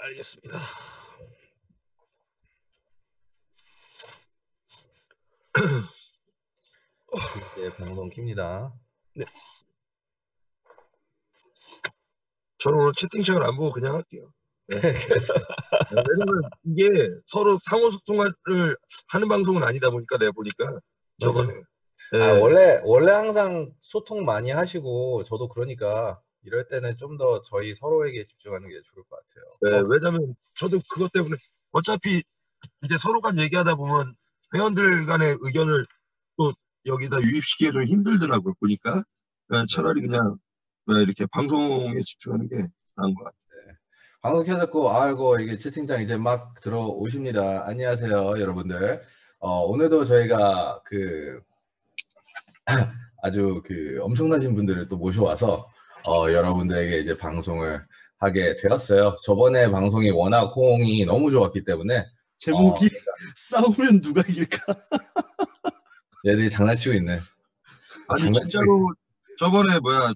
알겠습니다. 이제 방송 킵니다. 네. 저는 오늘 채팅창을 안 보고 그냥 할게요. 네. 그래서 왜냐면 이게 서로 상호 소통을 하는 방송은 아니다 보니까 내가 보니까 저번에. 원래 항상 소통 많이 하시고 저도 그러니까 이럴 때는 좀 더 저희 서로에게 집중하는 게 좋을 것 같아요. 네, 왜냐면 저도 그것 때문에 어차피 이제 서로 간 얘기하다 보면 회원들 간의 의견을 또 여기다 유입시키기 좀 힘들더라고요. 보니까 차라리 그냥 이렇게 방송에 집중하는 게 나은 것 같아요. 네. 방송 켜졌고 아이고 이게 채팅창 이제 막 들어오십니다. 안녕하세요 여러분들. 오늘도 저희가 아주 엄청나신 분들을 또 모셔와서 여러분들에게 이제 방송을 하게 되었어요. 저번에 방송이 워낙 호응이 너무 좋았기 때문에 제목이 싸우면 누가 이길까? 얘들이 장난치고 있네. 아니 진짜로 저번에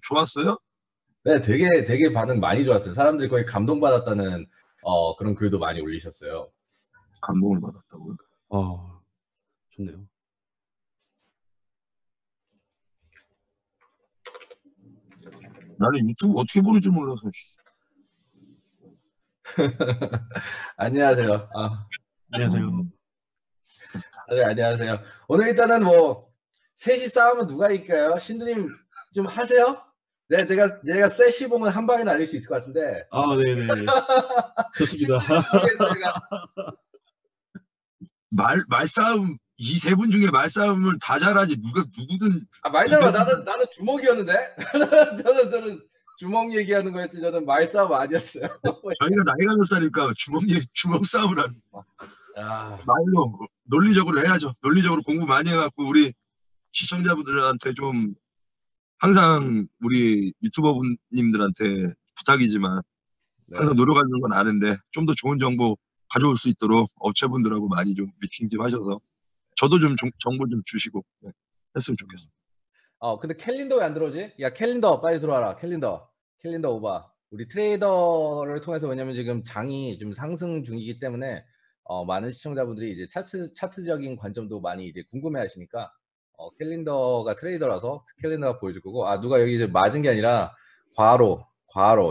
좋았어요? 네, 되게 반응 많이 좋았어요. 사람들이 거의 감동받았다는 그런 글도 많이 올리셨어요. 감동을 받았다고요? 좋네요. 나는 유튜브 어떻게 보는지 몰라서. 안녕하세요. 안녕하세요. 네, 안녕하세요. 오늘 일단은 셋이 싸우면 누가 이길까요? 신두님 좀 하세요? 네, 내가 세시봉은 한 방에 날릴 수 있을 것 같은데. 네네. 좋습니다. 말싸움, 이 세 분 중에 말싸움을 다 잘하지, 누구든. 말싸움, 나는 주먹이었는데? 저는 주먹 얘기하는 거였지, 저는 말싸움 아니었어요. 저희가 나이가 몇 살일까, 주먹 싸움을 하는. 말로, 논리적으로 해야죠. 논리적으로 공부 많이 해갖고, 우리 시청자분들한테 좀, 항상 우리 유튜버분님들한테 부탁이지만, 항상 노력하는 건 아는데, 좀 더 좋은 정보 가져올 수 있도록 업체분들하고 많이 좀 미팅 좀 하셔서, 저도 좀 정보 좀 주시고, 했으면 좋겠습니다. 근데 캘린더 왜 안 들어오지? 야, 캘린더 빨리 들어와라. 캘린더 오바. 우리 트레이더를 통해서, 왜냐면 지금 장이 좀 상승 중이기 때문에 많은 시청자분들이 이제 차트적인 관점도 많이 이제 궁금해 하시니까 캘린더가 트레이더라서 캘린더가 보여줄 거고, 누가 여기 이제 맞은 게 아니라 과로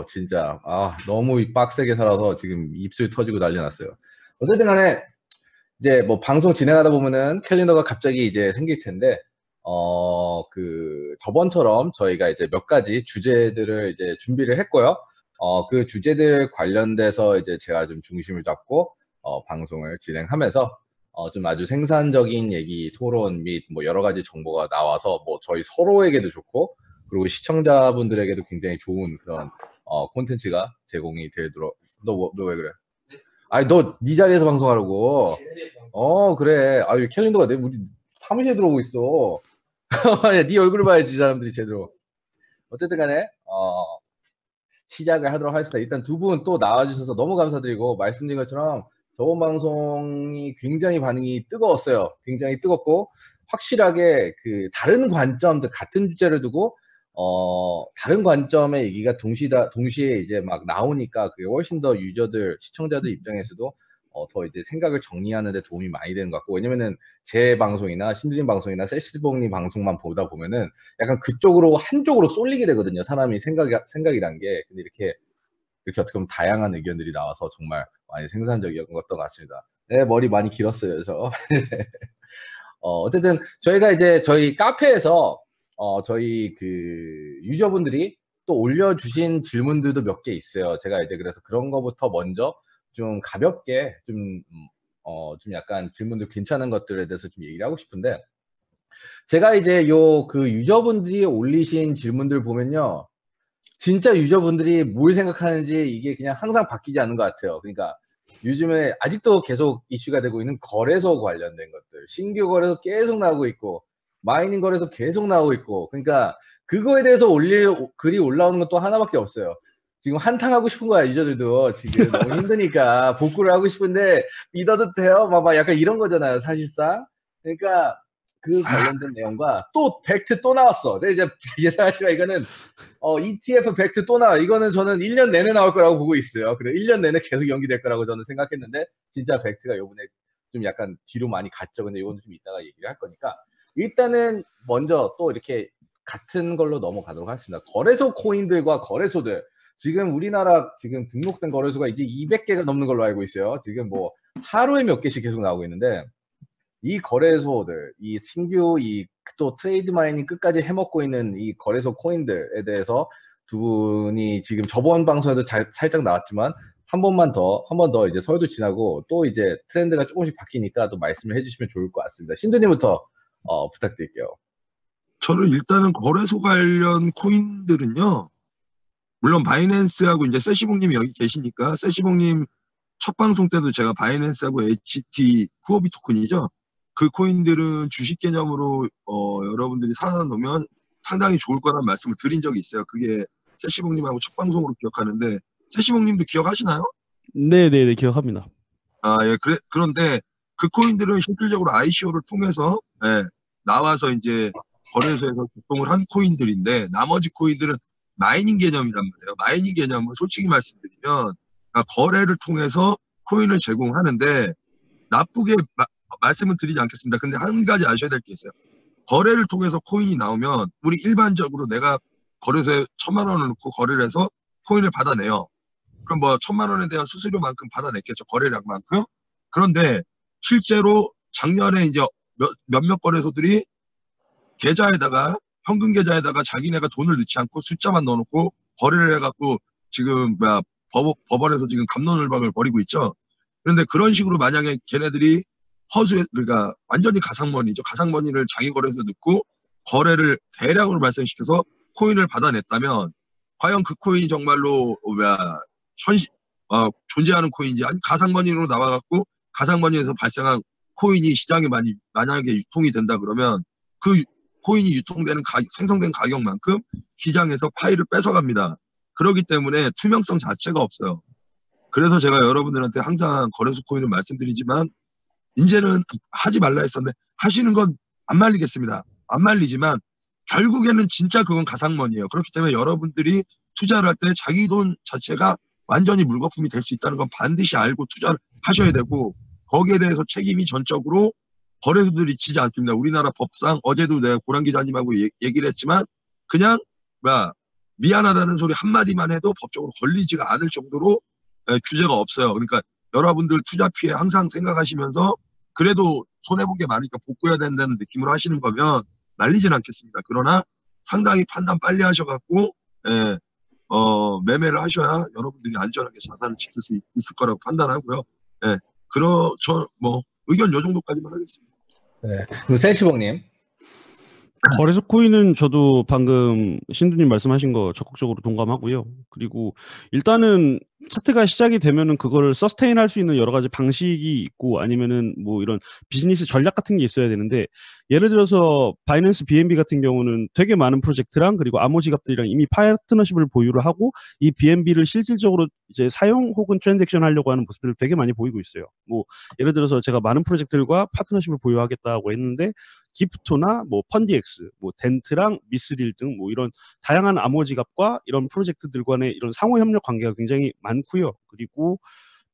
진짜 너무 빡세게 살아서 지금 입술 터지고 난리 났어요. 어쨌든 간에 이제 방송 진행하다 보면은 캘린더가 갑자기 이제 생길 텐데, 저번처럼 저희가 이제 몇 가지 주제들을 이제 준비를 했고요. 그 주제들 관련돼서 이제 제가 좀 중심을 잡고 방송을 진행하면서 좀 아주 생산적인 얘기, 토론 및 여러 가지 정보가 나와서 저희 서로에게도 좋고, 그리고 시청자분들에게도 굉장히 좋은 그런 콘텐츠가 제공이 되도록. 너 왜 그래? 아니, 너 네 자리에서 방송하라고. 그래. 캘린더가 우리 사무실에 들어오고 있어. 네 얼굴을 봐야지 사람들이 제대로. 어쨌든 간에 시작을 하도록 하겠습니다. 일단 두 분 또 나와주셔서 너무 감사드리고, 말씀드린 것처럼 저번 방송이 굉장히 반응이 뜨거웠어요. 굉장히 뜨겁고, 확실하게 다른 관점들, 같은 주제를 두고 다른 관점의 얘기가 동시에 이제 막 나오니까 그게 훨씬 더 유저들, 시청자들 입장에서도 더 이제 생각을 정리하는 데 도움이 많이 되는 것 같고, 왜냐면은 제 방송이나 신드림 방송이나 세시봉님 방송만 보다 보면은 약간 그쪽으로 한쪽으로 쏠리게 되거든요. 사람이 생각이란 게. 근데 이렇게 어떻게 보면 다양한 의견들이 나와서 정말 많이 생산적이었던 것 같습니다. 네, 머리 많이 길었어요, 저. 어쨌든 저희가 이제 저희 카페에서 저희 유저분들이 또 올려주신 질문들도 몇 개 있어요. 제가 이제 그래서 그런 거부터 먼저 좀 가볍게 좀 약간 질문도 괜찮은 것들에 대해서 좀 얘기를 하고 싶은데, 제가 이제 유저분들이 올리신 질문들 보면요, 진짜 유저분들이 뭘 생각하는지 이게 그냥 항상 바뀌지 않는 것 같아요. 그러니까 요즘에 아직도 계속 이슈가 되고 있는 거래소 관련된 것들, 신규 거래소 계속 나오고 있고, 마이닝 거래소 계속 나오고 있고, 그러니까 그거에 대해서 글이 올라오는 건 또 하나밖에 없어요. 지금 한탕하고 싶은 거야, 유저들도. 지금 너무 힘드니까 복구를 하고 싶은데 믿어도 돼요? 막 약간 이런 거잖아요, 사실상. 그러니까 그 관련된 내용과 또 팩트 또 나왔어. 근데 이제 예상하시면 이거는 ETF 팩트 또 나와. 이거는 저는 1년 내내 나올 거라고 보고 있어요. 그래 1년 내내 계속 연기될 거라고 저는 생각했는데 진짜 팩트가 요번에 좀 약간 뒤로 많이 갔죠. 근데 이거는 좀 이따가 얘기를 할 거니까 일단은 먼저 또 이렇게 같은 걸로 넘어가도록 하겠습니다. 거래소 코인들과 거래소들 지금 우리나라 지금 등록된 거래소가 이제 200개가 넘는 걸로 알고 있어요. 지금 뭐 하루에 몇 개씩 계속 나오고 있는데 이 거래소들, 이 신규 이 또 트레이드 마이닝 끝까지 해먹고 있는 이 거래소 코인들에 대해서 두 분이 지금 저번 방송에도 살짝 나왔지만 한 번 더 이제 설도 지나고 또 이제 트렌드가 조금씩 바뀌니까 또 말씀을 해주시면 좋을 것 같습니다. 신두님부터 부탁드릴게요. 저는 일단은 거래소 관련 코인들은요. 물론 바이낸스하고 이제 세시봉님이 여기 계시니까 세시봉님 첫 방송 때도 제가 바이낸스하고 HT 후오비 토큰이죠. 그 코인들은 주식 개념으로 여러분들이 사다 놓으면 상당히 좋을 거라는 말씀을 드린 적이 있어요. 그게 세시봉님하고 첫 방송으로 기억하는데 세시봉님도 기억하시나요? 네네네, 기억합니다. 예, 그런데 그 코인들은 실질적으로 ICO를 통해서 나와서 이제 거래소에서 유통을 한 코인들인데 나머지 코인들은 마이닝 개념이란 말이에요. 마이닝 개념은 솔직히 말씀드리면 그러니까 거래를 통해서 코인을 제공하는데 나쁘게 말씀은 드리지 않겠습니다. 근데 한 가지 아셔야 될 게 있어요. 거래를 통해서 코인이 나오면 우리 일반적으로 내가 거래소에 1,000만 원을 넣고 거래를 해서 코인을 받아내요. 그럼 뭐 1,000만 원에 대한 수수료만큼 받아냈겠죠. 거래량만큼. 그런데 실제로 작년에 이제 몇몇 거래소들이 계좌에다가 현금 계좌에다가 자기네가 돈을 넣지 않고 숫자만 넣어놓고 거래를 해갖고 지금 법원에서 지금 갑론을박을 벌이고 있죠. 그런데 그런 식으로 만약에 걔네들이 그러니까 완전히 가상머니죠. 가상머니를 자기 거래소에 넣고 거래를 대량으로 발생시켜서 코인을 받아냈다면 과연 그 코인이 정말로 존재하는 코인인지 아니 가상머니로 나와갖고 가상머니에서 발생한 코인이 시장에 만약에 유통이 된다 그러면 그 코인이 유통되는 생성된 가격만큼 시장에서 파이를 뺏어갑니다. 그렇기 때문에 투명성 자체가 없어요. 그래서 제가 여러분들한테 항상 거래소 코인을 말씀드리지만 이제는 하지 말라 했었는데 하시는 건 안 말리겠습니다. 안 말리지만 결국에는 진짜 그건 가상머니예요. 그렇기 때문에 여러분들이 투자를 할 때 자기 돈 자체가 완전히 물거품이 될 수 있다는 건 반드시 알고 투자를 하셔야 되고 거기에 대해서 책임이 전적으로 거래소들이 지지 않습니다. 우리나라 법상 어제도 내가 고란 기자님하고 얘기를 했지만 그냥 미안하다는 소리 한마디만 해도 법적으로 걸리지가 않을 정도로 규제가 없어요. 그러니까 여러분들 투자 피해 항상 생각하시면서 그래도 손해본 게 많으니까 복구해야 된다는 느낌으로 하시는 거면 말리진 않겠습니다. 그러나 상당히 판단 빨리 하셔갖고 매매를 하셔야 여러분들이 안전하게 자산을 지킬 수 있을 거라고 판단하고요. 저 의견 요 정도까지만 하겠습니다. 네. 그럼 센치봉님. 거래소 코인은 저도 방금 신두님 말씀하신 거 적극적으로 동감하고요. 그리고 일단은 차트가 시작이 되면은 그거를 서스테인 할 수 있는 여러 가지 방식이 있고 아니면은 뭐 이런 비즈니스 전략 같은 게 있어야 되는데 예를 들어서 바이낸스 BNB 같은 경우는 되게 많은 프로젝트랑 그리고 암호 지갑들이랑 이미 파트너십을 보유를 하고 이 BNB를 실질적으로 이제 사용 혹은 트랜잭션 하려고 하는 모습들을 되게 많이 보이고 있어요. 뭐 예를 들어서 제가 많은 프로젝트들과 파트너십을 보유하겠다고 했는데 기프토나 뭐 펀디엑스, 뭐 덴트랑 미스릴 등 뭐 이런 다양한 암호 지갑과 이런 프로젝트들 간의 이런 상호 협력 관계가 굉장히 많고요. 그리고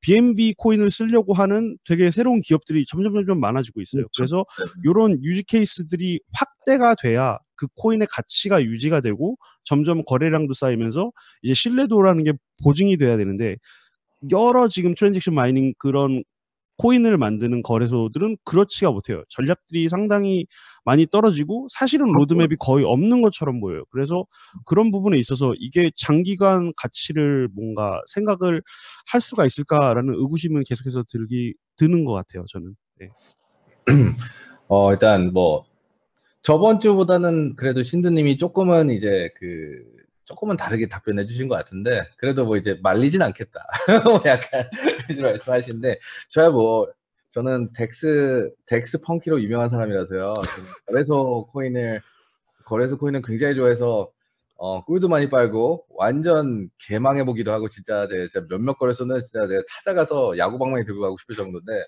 BNB 코인을 쓰려고 하는 되게 새로운 기업들이 점점 많아지고 있어요. 그래서 이런 유지 케이스들이 확대가 돼야 그 코인의 가치가 유지가 되고 점점 거래량도 쌓이면서 이제 신뢰도라는 게 보증이 돼야 되는데 여러 지금 트랜잭션 마이닝 그런 코인을 만드는 거래소들은 그렇지가 못해요. 전략들이 상당히 많이 떨어지고 사실은 로드맵이 거의 없는 것처럼 보여요. 그래서 그런 부분에 있어서 이게 장기간 가치를 뭔가 생각을 할 수가 있을까라는 의구심은 계속해서 드는 것 같아요. 저는. 네. 일단 뭐 저번 주보다는 그래도 신두님이 조금은 이제 조금은 다르게 답변해 주신 것 같은데 그래도 뭐 이제 말리진 않겠다 약간 그런 말씀하시는데 저는 덱스 펑키로 유명한 사람이라서요. 거래소 코인은 굉장히 좋아해서 꿀도 많이 빨고 완전 개망해 보기도 하고 진짜 몇몇 거래소는 진짜 제가 찾아가서 야구방망이 들고 가고 싶을 정도인데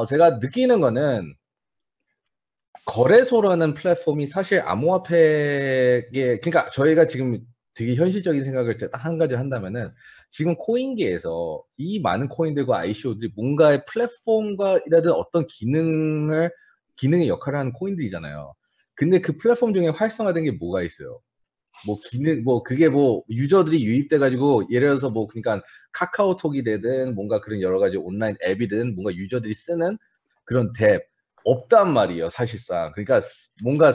제가 느끼는 거는 거래소라는 플랫폼이 사실 암호화폐에 그러니까 저희가 지금 되게 현실적인 생각을 딱 한 가지 한다면은 지금 코인계에서 이 많은 코인들과 ICO들이 뭔가의 플랫폼과라든 어떤 기능의 역할을 하는 코인들이잖아요. 근데 그 플랫폼 중에 활성화된 게 뭐가 있어요? 뭐 기능 뭐 그게 뭐 유저들이 유입돼 가지고 예를 들어서 뭐 그러니까 카카오톡이 되든 뭔가 그런 여러 가지 온라인 앱이든 뭔가 유저들이 쓰는 그런 앱 없단 말이에요, 사실상. 그러니까 뭔가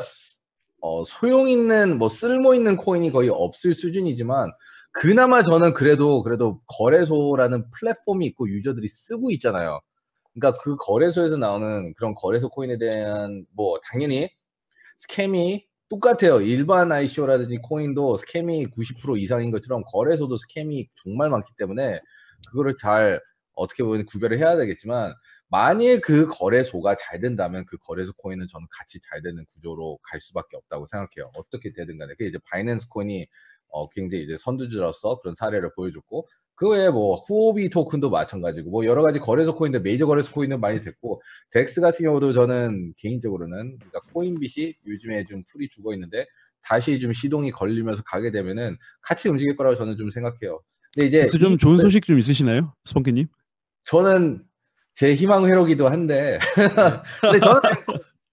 소용 있는 뭐 쓸모 있는 코인이 거의 없을 수준이지만 그나마 저는 그래도 거래소라는 플랫폼이 있고 유저들이 쓰고 있잖아요. 그러니까 그 거래소에서 나오는 그런 거래소 코인에 대한 뭐 당연히 스캠이 똑같아요. 일반 ICO라든지 코인도 스캠이 90% 이상인 것처럼 거래소도 스캠이 정말 많기 때문에 그거를 잘 어떻게 보면 구별을 해야 되겠지만 만일 그 거래소가 잘 된다면 그 거래소 코인은 저는 같이 잘 되는 구조로 갈 수밖에 없다고 생각해요. 어떻게 되든 간에. 그 이제 바이낸스 코인이 굉장히 이제 선두주로서 그런 사례를 보여줬고 그 외에 뭐 후오비 토큰도 마찬가지고 뭐 여러 가지 거래소 코인들 메이저 거래소 코인도 많이 됐고 덱스 같은 경우도 저는 개인적으로는 그러니까 코인빗이 요즘에 좀 풀이 죽어 있는데 다시 좀 시동이 걸리면서 가게 되면은 같이 움직일 거라고 저는 좀 생각해요. 근데 이제 덱스 좀 좋은 소식 좀 있으시나요, 스펀키님? 저는 제 희망 회로기도 한데 근데 저는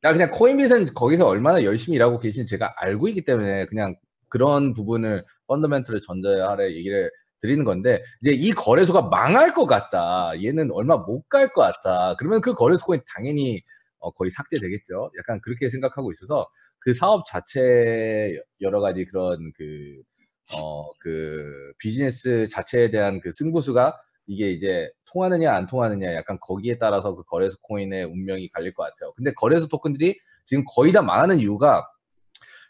그냥 코인빗은 거기서 얼마나 열심히 일하고 계신지 제가 알고 있기 때문에 그냥 그런 부분을 펀더멘털을 전제하에 얘기를 드리는 건데 이제 이 거래소가 망할 것 같다. 얘는 얼마 못 갈 것 같다. 그러면 그 거래소 코인 당연히 거의 삭제되겠죠. 약간 그렇게 생각하고 있어서 그 사업 자체 여러 가지 그런 그 비즈니스 자체에 대한 그 승부수가 이게 이제 통하느냐 안 통하느냐 약간 거기에 따라서 그 거래소 코인의 운명이 갈릴 것 같아요. 근데 거래소 토큰들이 지금 거의 다 망하는 이유가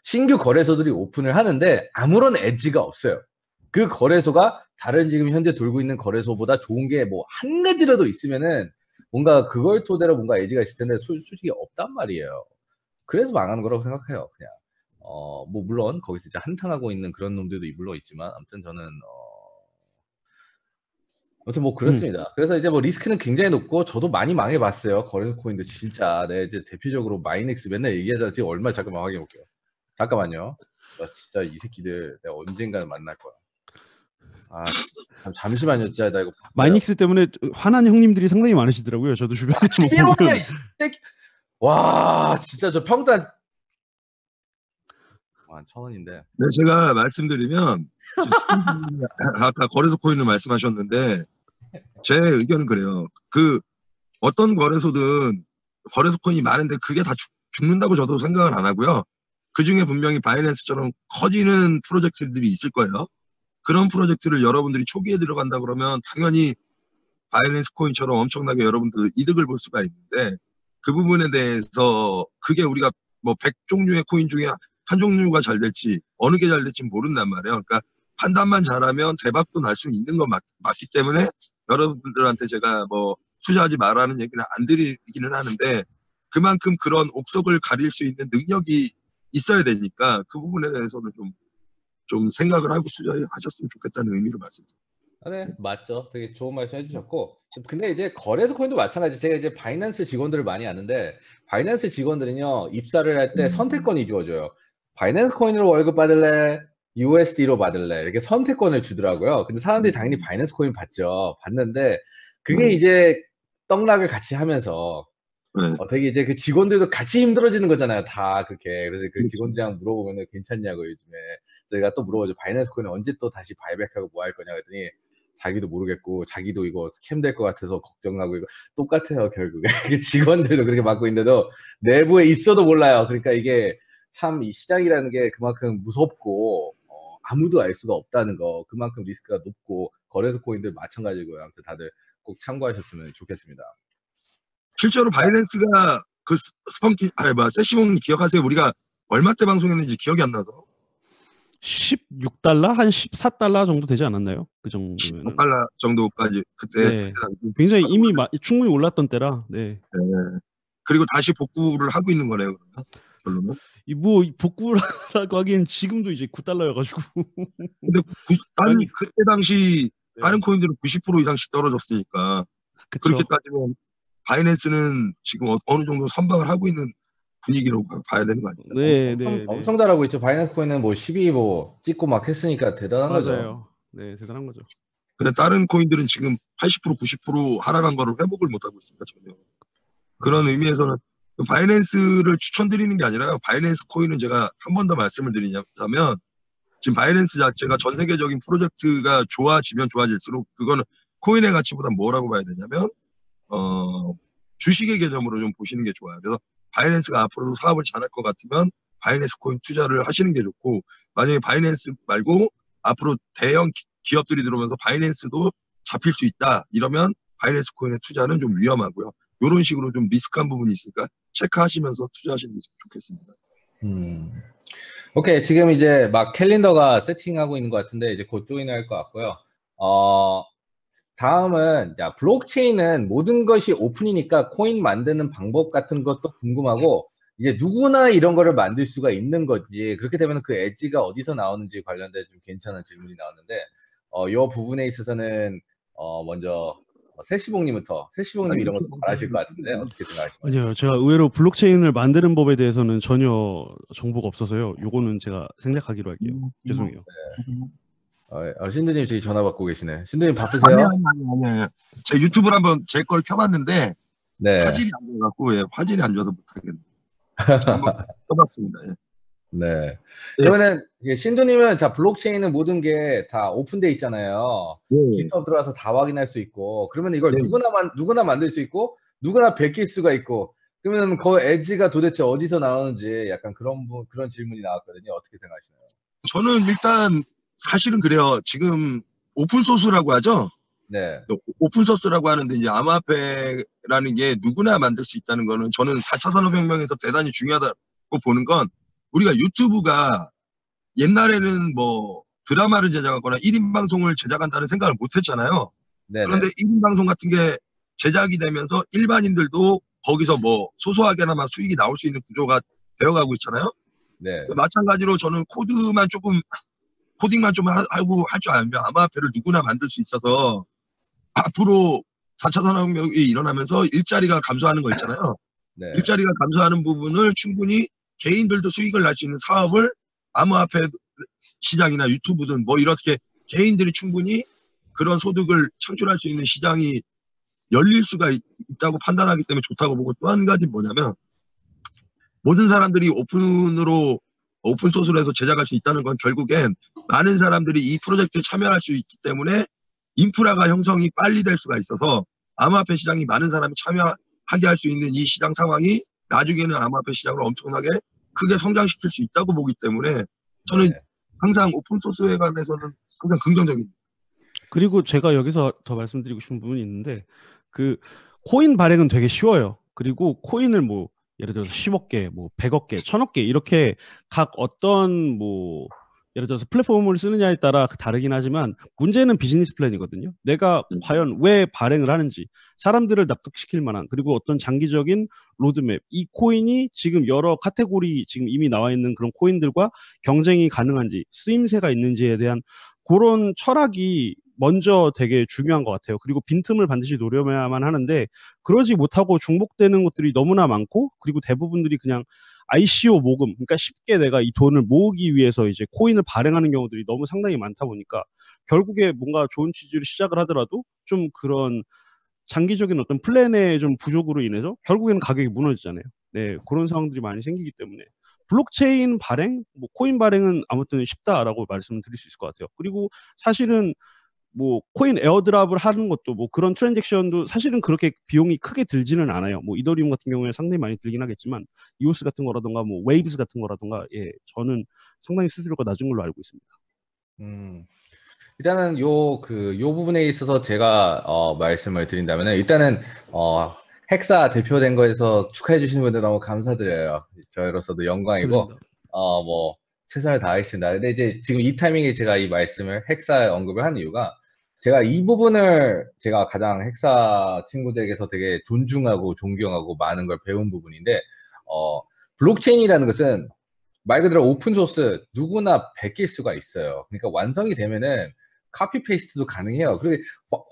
신규 거래소들이 오픈을 하는데 아무런 엣지가 없어요. 그 거래소가 다른 지금 현재 돌고 있는 거래소보다 좋은 게 뭐 한 가지라도 있으면은 뭔가 그걸 토대로 뭔가 엣지가 있을 텐데 솔직히 없단 말이에요. 그래서 망하는 거라고 생각해요. 그냥 뭐 물론 거기서 진짜 한탕하고 있는 그런 놈들도 물론 있지만 아무튼 저는 아무튼 뭐 그렇습니다. 그래서 이제 뭐 리스크는 굉장히 높고 저도 많이 망해봤어요. 거래소 코인도 진짜 네, 이제 대표적으로 마이넥스 맨날 얘기하자 지금 얼마 잠깐만 확인해 볼게요. 잠깐만요. 나 진짜 이 새끼들 내가 언젠가는 만날 거야. 아 잠시만요. 진짜 나 이거 마이닉스 때문에 화난 형님들이 상당히 많으시더라고요. 저도 주변에 뭐 보면. 와 진짜 저 평단 1,000원인데. 네, 제가 말씀드리면 아까 거래소 코인을 말씀하셨는데 제 의견은 그래요. 그 어떤 거래소든 거래소 코인이 많은데 그게 다 죽는다고 저도 생각을 안 하고요. 그 중에 분명히 바이낸스처럼 커지는 프로젝트들이 있을 거예요. 그런 프로젝트를 여러분들이 초기에 들어간다 그러면 당연히 바이낸스 코인처럼 엄청나게 여러분들 이득을 볼 수가 있는데 그 부분에 대해서 그게 우리가 뭐 100종류의 코인 중에 한 종류가 잘 될지 어느 게 잘 될지 모른단 말이에요. 그러니까 판단만 잘하면 대박도 날 수 있는 건 맞기 때문에 여러분들한테 제가 뭐 투자하지 말라는 얘기는 안 드리기는 하는데 그만큼 그런 옥석을 가릴 수 있는 능력이 있어야 되니까 그 부분에 대해서는 좀 생각을 하고 투자하셨으면 좋겠다는 의미로 말씀드립니다. 네, 맞죠. 되게 좋은 말씀 해주셨고. 근데 이제 거래소 코인도 마찬가지. 제가 이제 바이낸스 직원들을 많이 아는데, 바이낸스 직원들은요, 입사를 할 때 선택권이 주어져요. 바이낸스 코인으로 월급 받을래? USD로 받을래? 이렇게 선택권을 주더라고요. 근데 사람들이 당연히 바이낸스 코인 받죠. 받는데, 그게 이제 떡락을 같이 하면서, 되게 이제 그 직원들도 같이 힘들어지는 거잖아요. 다 그렇게. 그래서 그 직원들이랑 물어보면은 괜찮냐고 요즘에. 저희가 또 물어보죠. 바이낸스 코인 언제 또 다시 바이백하고 뭐 할 거냐 그랬더니 자기도 모르겠고 자기도 이거 스캠 될 것 같아서 걱정하고 이거 똑같아요 결국에. 직원들도 그렇게 맡고 있는데도 내부에 있어도 몰라요. 그러니까 이게 참 이 시장이라는 게 그만큼 무섭고 아무도 알 수가 없다는 거 그만큼 리스크가 높고 거래소 코인들 마찬가지고요. 아무튼 다들 꼭 참고하셨으면 좋겠습니다. 실제로 바이낸스가 그 스펀키 세시몬 기억하세요? 우리가 얼마 때 방송했는지 기억이 안 나서 16달러? 한 14달러 정도 되지 않았나요? 그 정도면 15달러 정도까지 그때 굉장히 이미 충분히 올랐던 때라. 네. 그리고 다시 복구를 하고 있는 거네요. 그러면 결론은 뭐 복구라고 하기엔 지금도 이제 9달러여가지고. 근데 그때 당시 다른 코인들은 90% 이상씩 떨어졌으니까 그렇게 따지면 바이낸스는 지금 어느 정도 선방을 하고 있는 분위기로 봐야 되는 거 아닙니까? 네. 엄청 잘하고 있죠. 바이낸스 코인은 뭐 12 뭐 찍고 막 했으니까 대단한 거죠. 맞아요. 네, 대단한 거죠. 근데 다른 코인들은 지금 80% 90% 하락한 거를 회복을 못 하고 있습니다. 전혀. 그런 의미에서는 바이낸스를 추천드리는 게 아니라 바이낸스 코인은 제가 한 번 더 말씀을 드리자면 지금 바이낸스 자체가 전 세계적인 프로젝트가 좋아지면 좋아질수록 그거는 코인의 가치보다 뭐라고 봐야 되냐면 주식의 개념으로 좀 보시는 게 좋아요. 그래서 바이낸스가 앞으로도 사업을 잘할 것 같으면 바이낸스 코인 투자를 하시는 게 좋고, 만약에 바이낸스 말고 앞으로 대형 기업들이 들어오면서 바이낸스도 잡힐 수 있다 이러면 바이낸스 코인의 투자는 좀 위험하고요. 이런 식으로 좀 리스크한 부분이 있으니까 체크하시면서 투자하시는 게 좋겠습니다. 오케이, 지금 이제 막 캘린더가 세팅하고 있는 것 같은데 이제 곧 조인할 것 같고요. 다음은 자, 블록체인은 모든 것이 오픈이니까 코인 만드는 방법 같은 것도 궁금하고, 이제 누구나 이런 거를 만들 수가 있는 거지. 그렇게 되면 그 엣지가 어디서 나오는지 관련된 좀 괜찮은 질문이 나왔는데, 이 부분에 있어서는 먼저 세시봉님부터. 세시봉님 이런 것도 잘하실 것 같은데 어떻게 생각하시나요? 아니요, 제가 의외로 블록체인을 만드는 법에 대해서는 전혀 정보가 없어서요. 요거는 제가 생략하기로 할게요. 죄송해요. 네. 신두님 저기 전화 받고 계시네. 신두님 바쁘세요? 아니요. 제 유튜브를 한번 제 걸 켜봤는데 네. 화질이 안 좋아갖고 화질이 안 좋아서 못하겠네요. 한번 켜봤습니다. 예. 네. 그러면은 신두님은 자, 블록체인은 모든 게 다 오픈돼 있잖아요. 깃허브 들어가서 다 확인할 수 있고, 그러면 이걸 누구나 만들 수 있고 누구나 베낄 수가 있고, 그러면 그 엣지가 도대체 어디서 나오는지 약간 그런 질문이 나왔거든요. 어떻게 생각하시나요? 저는 일단 사실은 그래요. 지금 오픈소스라고 하죠. 네. 오픈소스라고 하는데 이제 암호화폐라는 게 누구나 만들 수 있다는 거는 저는 4차 산업혁명에서 대단히 중요하다고 보는 건, 우리가 유튜브가 옛날에는 뭐 드라마를 제작하거나 1인 방송을 제작한다는 생각을 못 했잖아요. 네네. 그런데 1인 방송 같은 게 제작이 되면서 일반인들도 거기서 뭐 소소하게나마 수익이 나올 수 있는 구조가 되어가고 있잖아요. 네. 마찬가지로 저는 코딩만 좀 하고 할 줄 알면 암호화폐를 누구나 만들 수 있어서 앞으로 4차 산업혁명이 일어나면서 일자리가 감소하는 거 있잖아요. 네. 일자리가 감소하는 부분을 충분히 개인들도 수익을 낼 수 있는 사업을 암호화폐 시장이나 유튜브든 뭐 이렇게 개인들이 충분히 그런 소득을 창출할 수 있는 시장이 열릴 수가 있다고 판단하기 때문에 좋다고 보고, 또 한 가지 뭐냐면 모든 사람들이 오픈소스로 해서 제작할 수 있다는 건 결국엔 많은 사람들이 이 프로젝트에 참여할 수 있기 때문에 인프라가 형성이 빨리 될 수가 있어서 암호화폐 시장이 많은 사람이 참여하게 할 수 있는 이 시장 상황이 나중에는 암호화폐 시장을 엄청나게 크게 성장시킬 수 있다고 보기 때문에 저는 항상 오픈소스에 관해서는 항상 긍정적입니다. 그리고 제가 여기서 더 말씀드리고 싶은 부분이 있는데, 그 코인 발행은 되게 쉬워요. 그리고 코인을 뭐 예를 들어서 10억 개, 뭐 100억 개, 1000억 개 이렇게 각 어떤 뭐 예를 들어서 플랫폼을 쓰느냐에 따라 다르긴 하지만 문제는 비즈니스 플랜이거든요. 내가 과연 왜 발행을 하는지, 사람들을 납득시킬 만한, 그리고 어떤 장기적인 로드맵, 이 코인이 지금 여러 카테고리 지금 이미 나와 있는 그런 코인들과 경쟁이 가능한지, 쓰임새가 있는지에 대한 그런 철학이 먼저 되게 중요한 것 같아요. 그리고 빈틈을 반드시 노려야만 하는데, 그러지 못하고 중복되는 것들이 너무나 많고, 그리고 대부분들이 그냥 ICO 모금, 그러니까 쉽게 내가 이 돈을 모으기 위해서 이제 코인을 발행하는 경우들이 너무 상당히 많다 보니까 결국에 뭔가 좋은 취지로 시작을 하더라도 좀 그런 장기적인 어떤 플랜의 좀 부족으로 인해서 결국에는 가격이 무너지잖아요. 네, 그런 상황들이 많이 생기기 때문에 블록체인 발행, 뭐 코인 발행은 아무튼 쉽다라고 말씀을 드릴 수 있을 것 같아요. 그리고 사실은 뭐 코인 에어드랍을 하는 것도, 뭐 그런 트랜잭션도 사실은 그렇게 비용이 크게 들지는 않아요. 뭐 이더리움 같은 경우에 상당히 많이 들긴 하겠지만 이오스 같은 거라던가 뭐 웨이브스 같은 거라던가, 저는 상당히 수수료가 낮은 걸로 알고 있습니다. 일단은 요 부분에 있어서 제가 말씀을 드린다면은, 일단은 헥사 대표된 거에서 축하해 주시는 분들 너무 감사드려요. 저희로서도 영광이고 뭐 최선을 다하겠습니다. 근데 이제 지금 이 타이밍에 제가 이 말씀을 헥사 언급을 한 이유가, 제가 이 부분을 제가 가장 헥사 친구들에게서 되게 존중하고 존경하고 많은 걸 배운 부분인데, 블록체인이라는 것은 말 그대로 오픈소스 누구나 베낄 수가 있어요. 그러니까 완성이 되면은 카피 페이스트도 가능해요. 그리고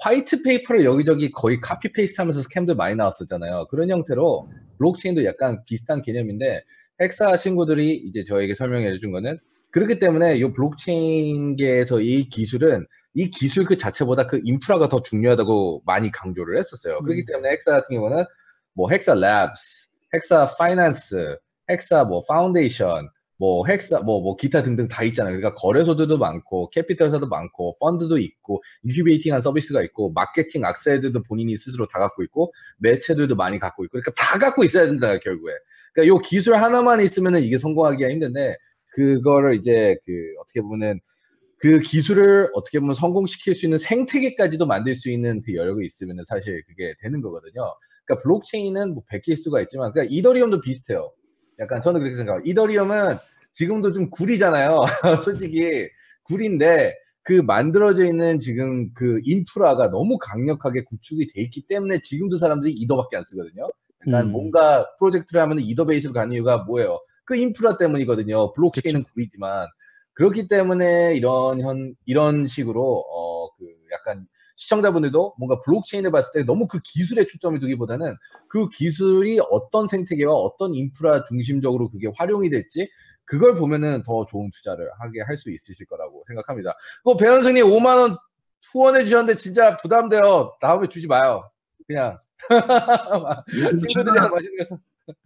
화이트 페이퍼를 여기저기 거의 카피 페이스트 하면서 스캠들 많이 나왔었잖아요. 그런 형태로 블록체인도 약간 비슷한 개념인데 헥사 친구들이 이제 저에게 설명해 준 거는 그렇기 때문에 이 블록체인계에서 이 기술은 이 기술 그 자체보다 그 인프라가 더 중요하다고 많이 강조를 했었어요. 그렇기 때문에 헥사 같은 경우는 뭐 헥사 랩스, 헥사 파이낸스, 헥사 뭐 파운데이션, 뭐 헥사 뭐 기타 등등 다 있잖아요. 그러니까 거래소들도 많고 캐피털사도 많고 펀드도 있고 인큐베이팅한 서비스가 있고 마케팅 악셀들도 본인이 스스로 다 갖고 있고 매체들도 많이 갖고 있고 그러니까 다 갖고 있어야 된다 결국에. 그러니까 요 기술 하나만 있으면은 이게 성공하기가 힘든데 그거를 이제 그 어떻게 보면은 그 기술을 어떻게 보면 성공시킬 수 있는 생태계까지도 만들 수 있는 그 여력이 있으면은 사실 그게 되는 거거든요. 그러니까 블록체인은 뭐 베낄 수가 있지만 그러니까 이더리움도 비슷해요. 약간 저는 그렇게 생각해요. 이더리움은 지금도 좀 구리잖아요. 솔직히 구리인데 그 만들어져 있는 지금 그 인프라가 너무 강력하게 구축이 돼 있기 때문에 지금도 사람들이 이더밖에 안 쓰거든요. 약간 뭔가 프로젝트를 하면 이더 베이스로 가는 이유가 뭐예요? 그 인프라 때문이거든요. 블록체인은 그쵸. 구리지만 그렇기 때문에 이런 식으로 그 약간 시청자분들도 뭔가 블록체인을 봤을 때 너무 그 기술에 초점을 두기보다는 그 기술이 어떤 생태계와 어떤 인프라 중심적으로 그게 활용이 될지 그걸 보면은 더 좋은 투자를 하게 할 수 있으실 거라고 생각합니다. 배현승님 5만 원 후원해 주셨는데 진짜 부담돼요. 다음에 주지 마요. 그냥 친구들이랑 마시면서.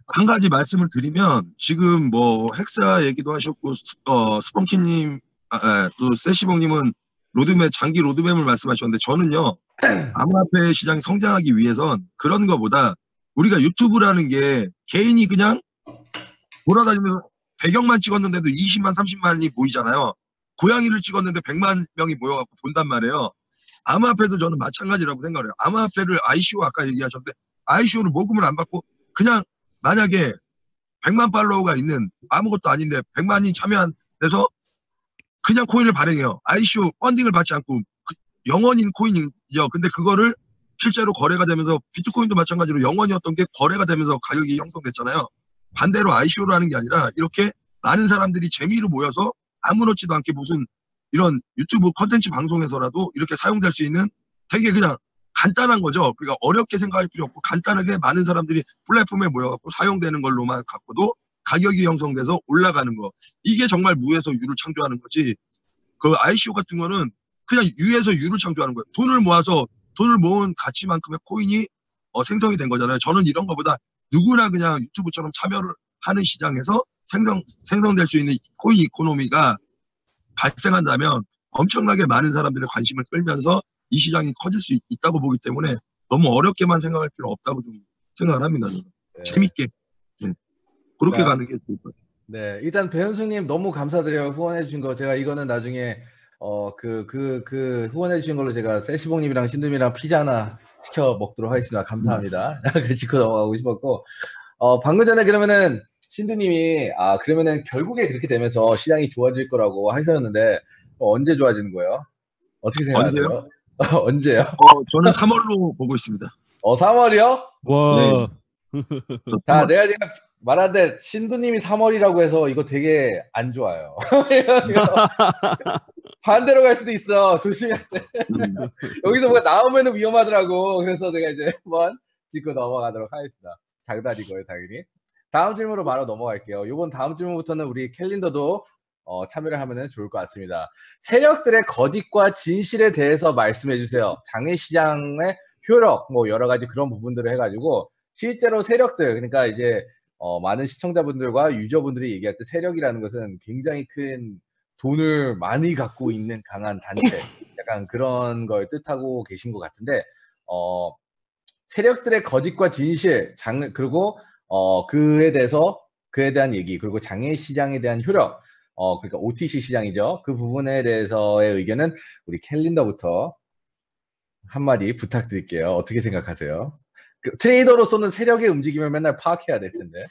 한 가지 말씀을 드리면 지금 뭐 헥사 얘기도 하셨고 스펀키님 또 세시봉님은 로드맵 장기 로드맵을 말씀하셨는데 저는요 암호화폐 시장이 성장하기 위해선 그런 거보다 우리가 유튜브라는 게 개인이 그냥 돌아다니면서 배경만 찍었는데도 20만 30만이 보이잖아요. 고양이를 찍었는데 100만 명이 모여갖고 본단 말이에요. 암호화폐도 저는 마찬가지라고 생각해요. 암호화폐를 ICO 아까 얘기하셨는데 ICO를 모금을 안 받고 그냥 만약에 100만 팔로워가 있는 아무것도 아닌데 100만이 참여해서 그냥 코인을 발행해요. ICO 펀딩을 받지 않고 영원인 코인이죠. 근데 그거를 실제로 거래가 되면서 비트코인도 마찬가지로 영원이었던 게 거래가 되면서 가격이 형성됐잖아요. 반대로 ICO로 하는 게 아니라 이렇게 많은 사람들이 재미로 모여서 아무렇지도 않게 무슨 이런 유튜브 컨텐츠 방송에서라도 이렇게 사용될 수 있는 되게 그냥 간단한 거죠. 그러니까 어렵게 생각할 필요 없고 간단하게 많은 사람들이 플랫폼에 모여갖고 사용되는 걸로만 갖고도 가격이 형성돼서 올라가는 거. 이게 정말 무에서 유를 창조하는 거지. 그 ICO 같은 거는 그냥 유에서 유를 창조하는 거예요. 돈을 모은 가치만큼의 코인이 생성이 된 거잖아요. 저는 이런 거보다 누구나 그냥 유튜브처럼 참여를 하는 시장에서 생성될 수 있는 코인 이코노미가 발생한다면 엄청나게 많은 사람들의 관심을 끌면서 이 시장이 커질 수 있다고 보기 때문에 너무 어렵게만 생각할 필요 없다고 좀 생각을 합니다. 저는. 네. 재밌게. 네. 그렇게 가는 게 좋을 것 같아요. 네, 일단 배현수님 너무 감사드려요. 후원해 주신 거. 제가 이거는 나중에 후원해 주신 걸로 제가 세시봉님이랑 신두미랑 피자 하나 시켜 먹도록 하겠습니다. 감사합니다. 그 짚고 넘어가고 싶었고 방금 전에 그러면은 신두님이 그러면은 결국에 그렇게 되면서 시장이 좋아질 거라고 하셨는데 언제 좋아지는 거예요? 어떻게 생각하세요? 언제요? 언제요? 저는 3월로 보고 있습니다. 3월이요? 와. 네. 자, 내가 지금 말하는데 신두님이 3월이라고 해서 이거 되게 안 좋아요. 반대로 갈 수도 있어. 조심해야 돼. 여기서 뭐가 나오면 위험하더라고. 그래서 내가 이제 한번 짚고 넘어가도록 하겠습니다. 장난이고요, 당연히. 다음 질문으로 바로 넘어갈게요. 이번 다음 질문부터는 우리 캘린더도 참여를 하면 좋을 것 같습니다. 세력들의 거짓과 진실에 대해서 말씀해 주세요. 장외시장의 효력, 뭐 여러 가지 그런 부분들을 해가지고 실제로 세력들, 그러니까 이제 많은 시청자분들과 유저분들이 얘기할 때 세력이라는 것은 굉장히 큰 돈을 많이 갖고 있는 강한 단체, 약간 그런 걸 뜻하고 계신 것 같은데, 세력들의 거짓과 진실, 그리고 그에 대한 얘기, 그리고 장외 시장에 대한 효력, 그러니까 OTC 시장이죠. 그 부분에 대해서의 의견은 우리 캘린더부터 한마디 부탁드릴게요. 어떻게 생각하세요? 트레이더로서는 세력의 움직임을 맨날 파악해야 될 텐데.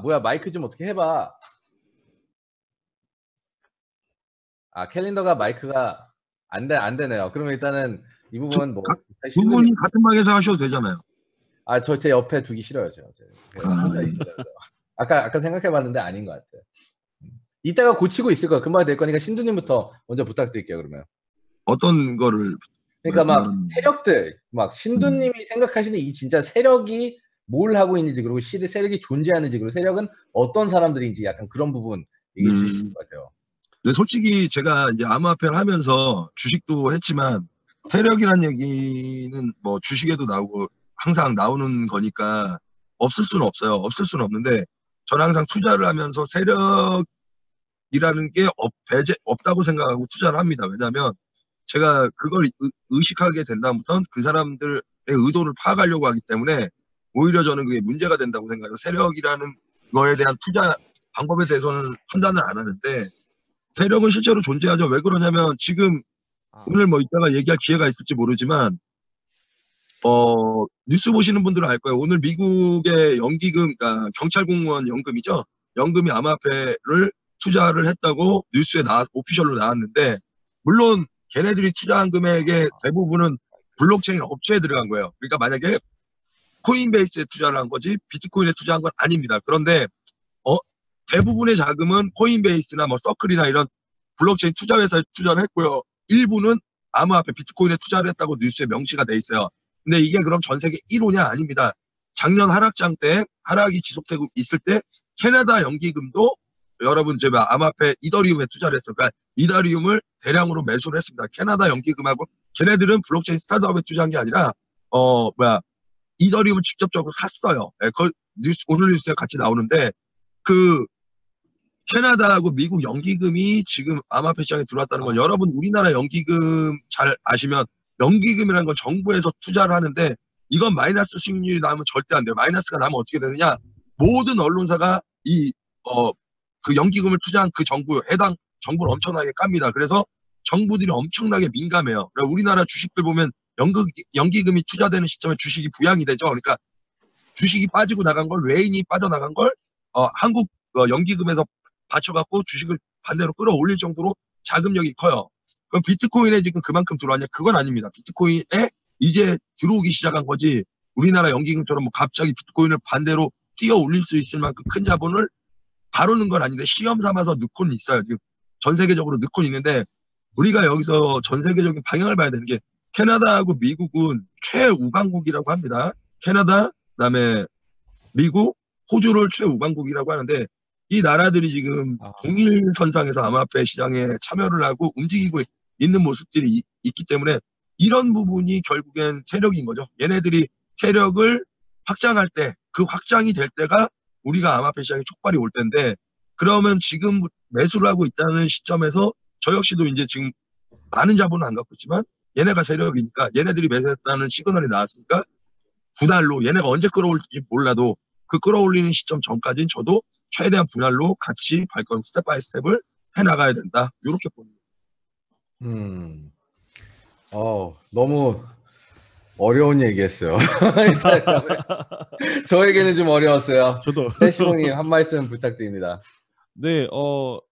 뭐야, 마이크 좀 어떻게 해봐. 캘린더가 마이크가 안 되네요. 그러면 일단은 이 부분 두 분이 같은 방에서 하셔도 되잖아요. 제 옆에 두기 싫어요, 제가. 혼자 있어요. 아까 생각해봤는데 아닌 것 같아요. 이따가 고치고 있을 거예요. 금방 될 거니까 신두님부터 먼저 부탁드릴게요, 그러면. 어떤 거를? 그러니까 막 세력들, 막 신두님이 생각하시는 이 진짜 세력이 뭘 하고 있는지, 그리고 세력이 존재하는지, 그리고 세력은 어떤 사람들인지, 약간 그런 부분 얘기해 주실 것 같아요. 네, 솔직히 제가 이제 암호화폐를 하면서 주식도 했지만 세력이란 얘기는 뭐 주식에도 나오고 항상 나오는 거니까 없을 수는 없어요. 없을 수는 없는데 저는 항상 투자를 하면서 세력이라는 게 없다고 생각하고 투자를 합니다. 왜냐하면 제가 그걸 의식하게 된다부터는 그 사람들의 의도를 파악하려고 하기 때문에 오히려 저는 그게 문제가 된다고 생각해요. 세력이라는 거에 대한 투자 방법에 대해서는 판단을 안 하는데 세력은 실제로 존재하죠. 왜 그러냐면 지금 오늘 뭐 이따가 얘기할 기회가 있을지 모르지만 뉴스 보시는 분들은 알 거예요. 오늘 미국의 연기금, 그러니까 경찰 공무원 연금이죠. 연금이 암호화폐를 투자를 했다고 뉴스에 오피셜로 나왔는데 물론 걔네들이 투자한 금액의 대부분은 블록체인 업체에 들어간 거예요. 그러니까 만약에 코인베이스에 투자를 한 거지 비트코인에 투자한 건 아닙니다. 그런데 대부분의 자금은 코인베이스나 뭐 서클이나 이런 블록체인 투자회사에 투자를 했고요. 일부는 암호화폐 비트코인에 투자를 했다고 뉴스에 명시가 돼 있어요. 근데 이게 그럼 전 세계 1호냐? 아닙니다. 작년 하락장 때 하락이 지속되고 있을 때 캐나다 연기금도 여러분 제가 암호화폐 이더리움에 투자를 했어요. 그러니까 이더리움을 대량으로 매수를 했습니다. 캐나다 연기금하고 걔네들은 블록체인 스타트업에 투자한 게 아니라 이더리움을 직접적으로 샀어요. 네, 오늘 뉴스에 같이 나오는데 그 캐나다하고 미국 연기금이 지금 암호화폐 시장에 들어왔다는 건 여러분 우리나라 연기금 잘 아시면 연기금이라는 건 정부에서 투자를 하는데 이건 마이너스 수익률이 나오면 절대 안 돼요. 마이너스가 나면 어떻게 되느냐? 모든 언론사가 그 연기금을 투자한 그 해당 정부를 엄청나게 깝니다. 그래서 정부들이 엄청나게 민감해요. 우리나라 주식들 보면 연기금이 투자되는 시점에 주식이 부양이 되죠. 그러니까 주식이 빠지고 나간 걸 외인이 빠져나간 걸 한국 연기금에서 받쳐갖고 주식을 반대로 끌어올릴 정도로 자금력이 커요. 그럼 비트코인에 지금 그만큼 들어왔냐? 그건 아닙니다. 비트코인에 이제 들어오기 시작한 거지 우리나라 연기금처럼 뭐 갑자기 비트코인을 반대로 뛰어 올릴 수 있을 만큼 큰 자본을 바로 넣은 건 아닌데 시험 삼아서 넣고는 있어요. 지금 전 세계적으로 넣고는 있는데 우리가 여기서 전 세계적인 방향을 봐야 되는 게 캐나다하고 미국은 최우방국이라고 합니다. 캐나다, 그다음에 미국, 호주를 최우방국이라고 하는데 이 나라들이 지금 동일선상에서 암호화폐 시장에 참여를 하고 움직이고 있는 모습들이 있기 때문에 이런 부분이 결국엔 세력인 거죠. 얘네들이 세력을 확장할 때 그 확장이 될 때가 우리가 암호화폐 시장에 촉발이 올 텐데 그러면 지금 매수를 하고 있다는 시점에서 저 역시도 이제 지금 많은 자본은 안 갖고 있지만 얘네가 세력이니까 얘네들이 매수했다는 시그널이 나왔으니까 분할로 얘네가 언제 끌어올지 몰라도 그 끌어올리는 시점 전까지는 저도 최대한 분할로 같이 발권 스텝 바이 스텝을 해나가야 된다. 이렇게 봅니다. 너무 어려운 얘기했어요. 저에게는 좀 어려웠어요. 저도. 세시봉님 한 말씀 부탁드립니다. 네,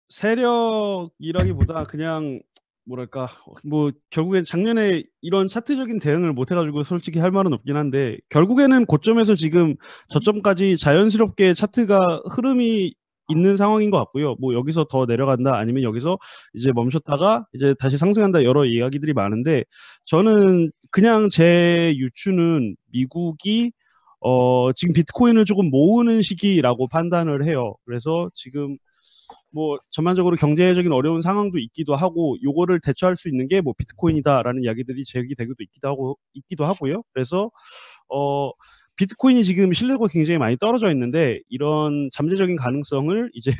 세력이라기보다 그냥 뭐랄까 뭐 결국엔 작년에 이런 차트적인 대응을 못 해가지고 솔직히 할 말은 없긴 한데 결국에는 고점에서 지금 저점까지 자연스럽게 차트가 흐름이 있는 상황인 것 같고요. 뭐 여기서 더 내려간다 아니면 여기서 이제 멈췄다가 이제 다시 상승한다 여러 이야기들이 많은데 저는 그냥 제 유추는 미국이 지금 비트코인을 조금 모으는 시기라고 판단을 해요. 그래서 지금 뭐 전반적으로 경제적인 어려운 상황도 있기도 하고 요거를 대처할 수 있는 게 뭐 비트코인이다라는 이야기들이 제기되기도 있기도 하고요. 그래서 비트코인이 지금 신뢰도가 굉장히 많이 떨어져 있는데 이런 잠재적인 가능성을 이제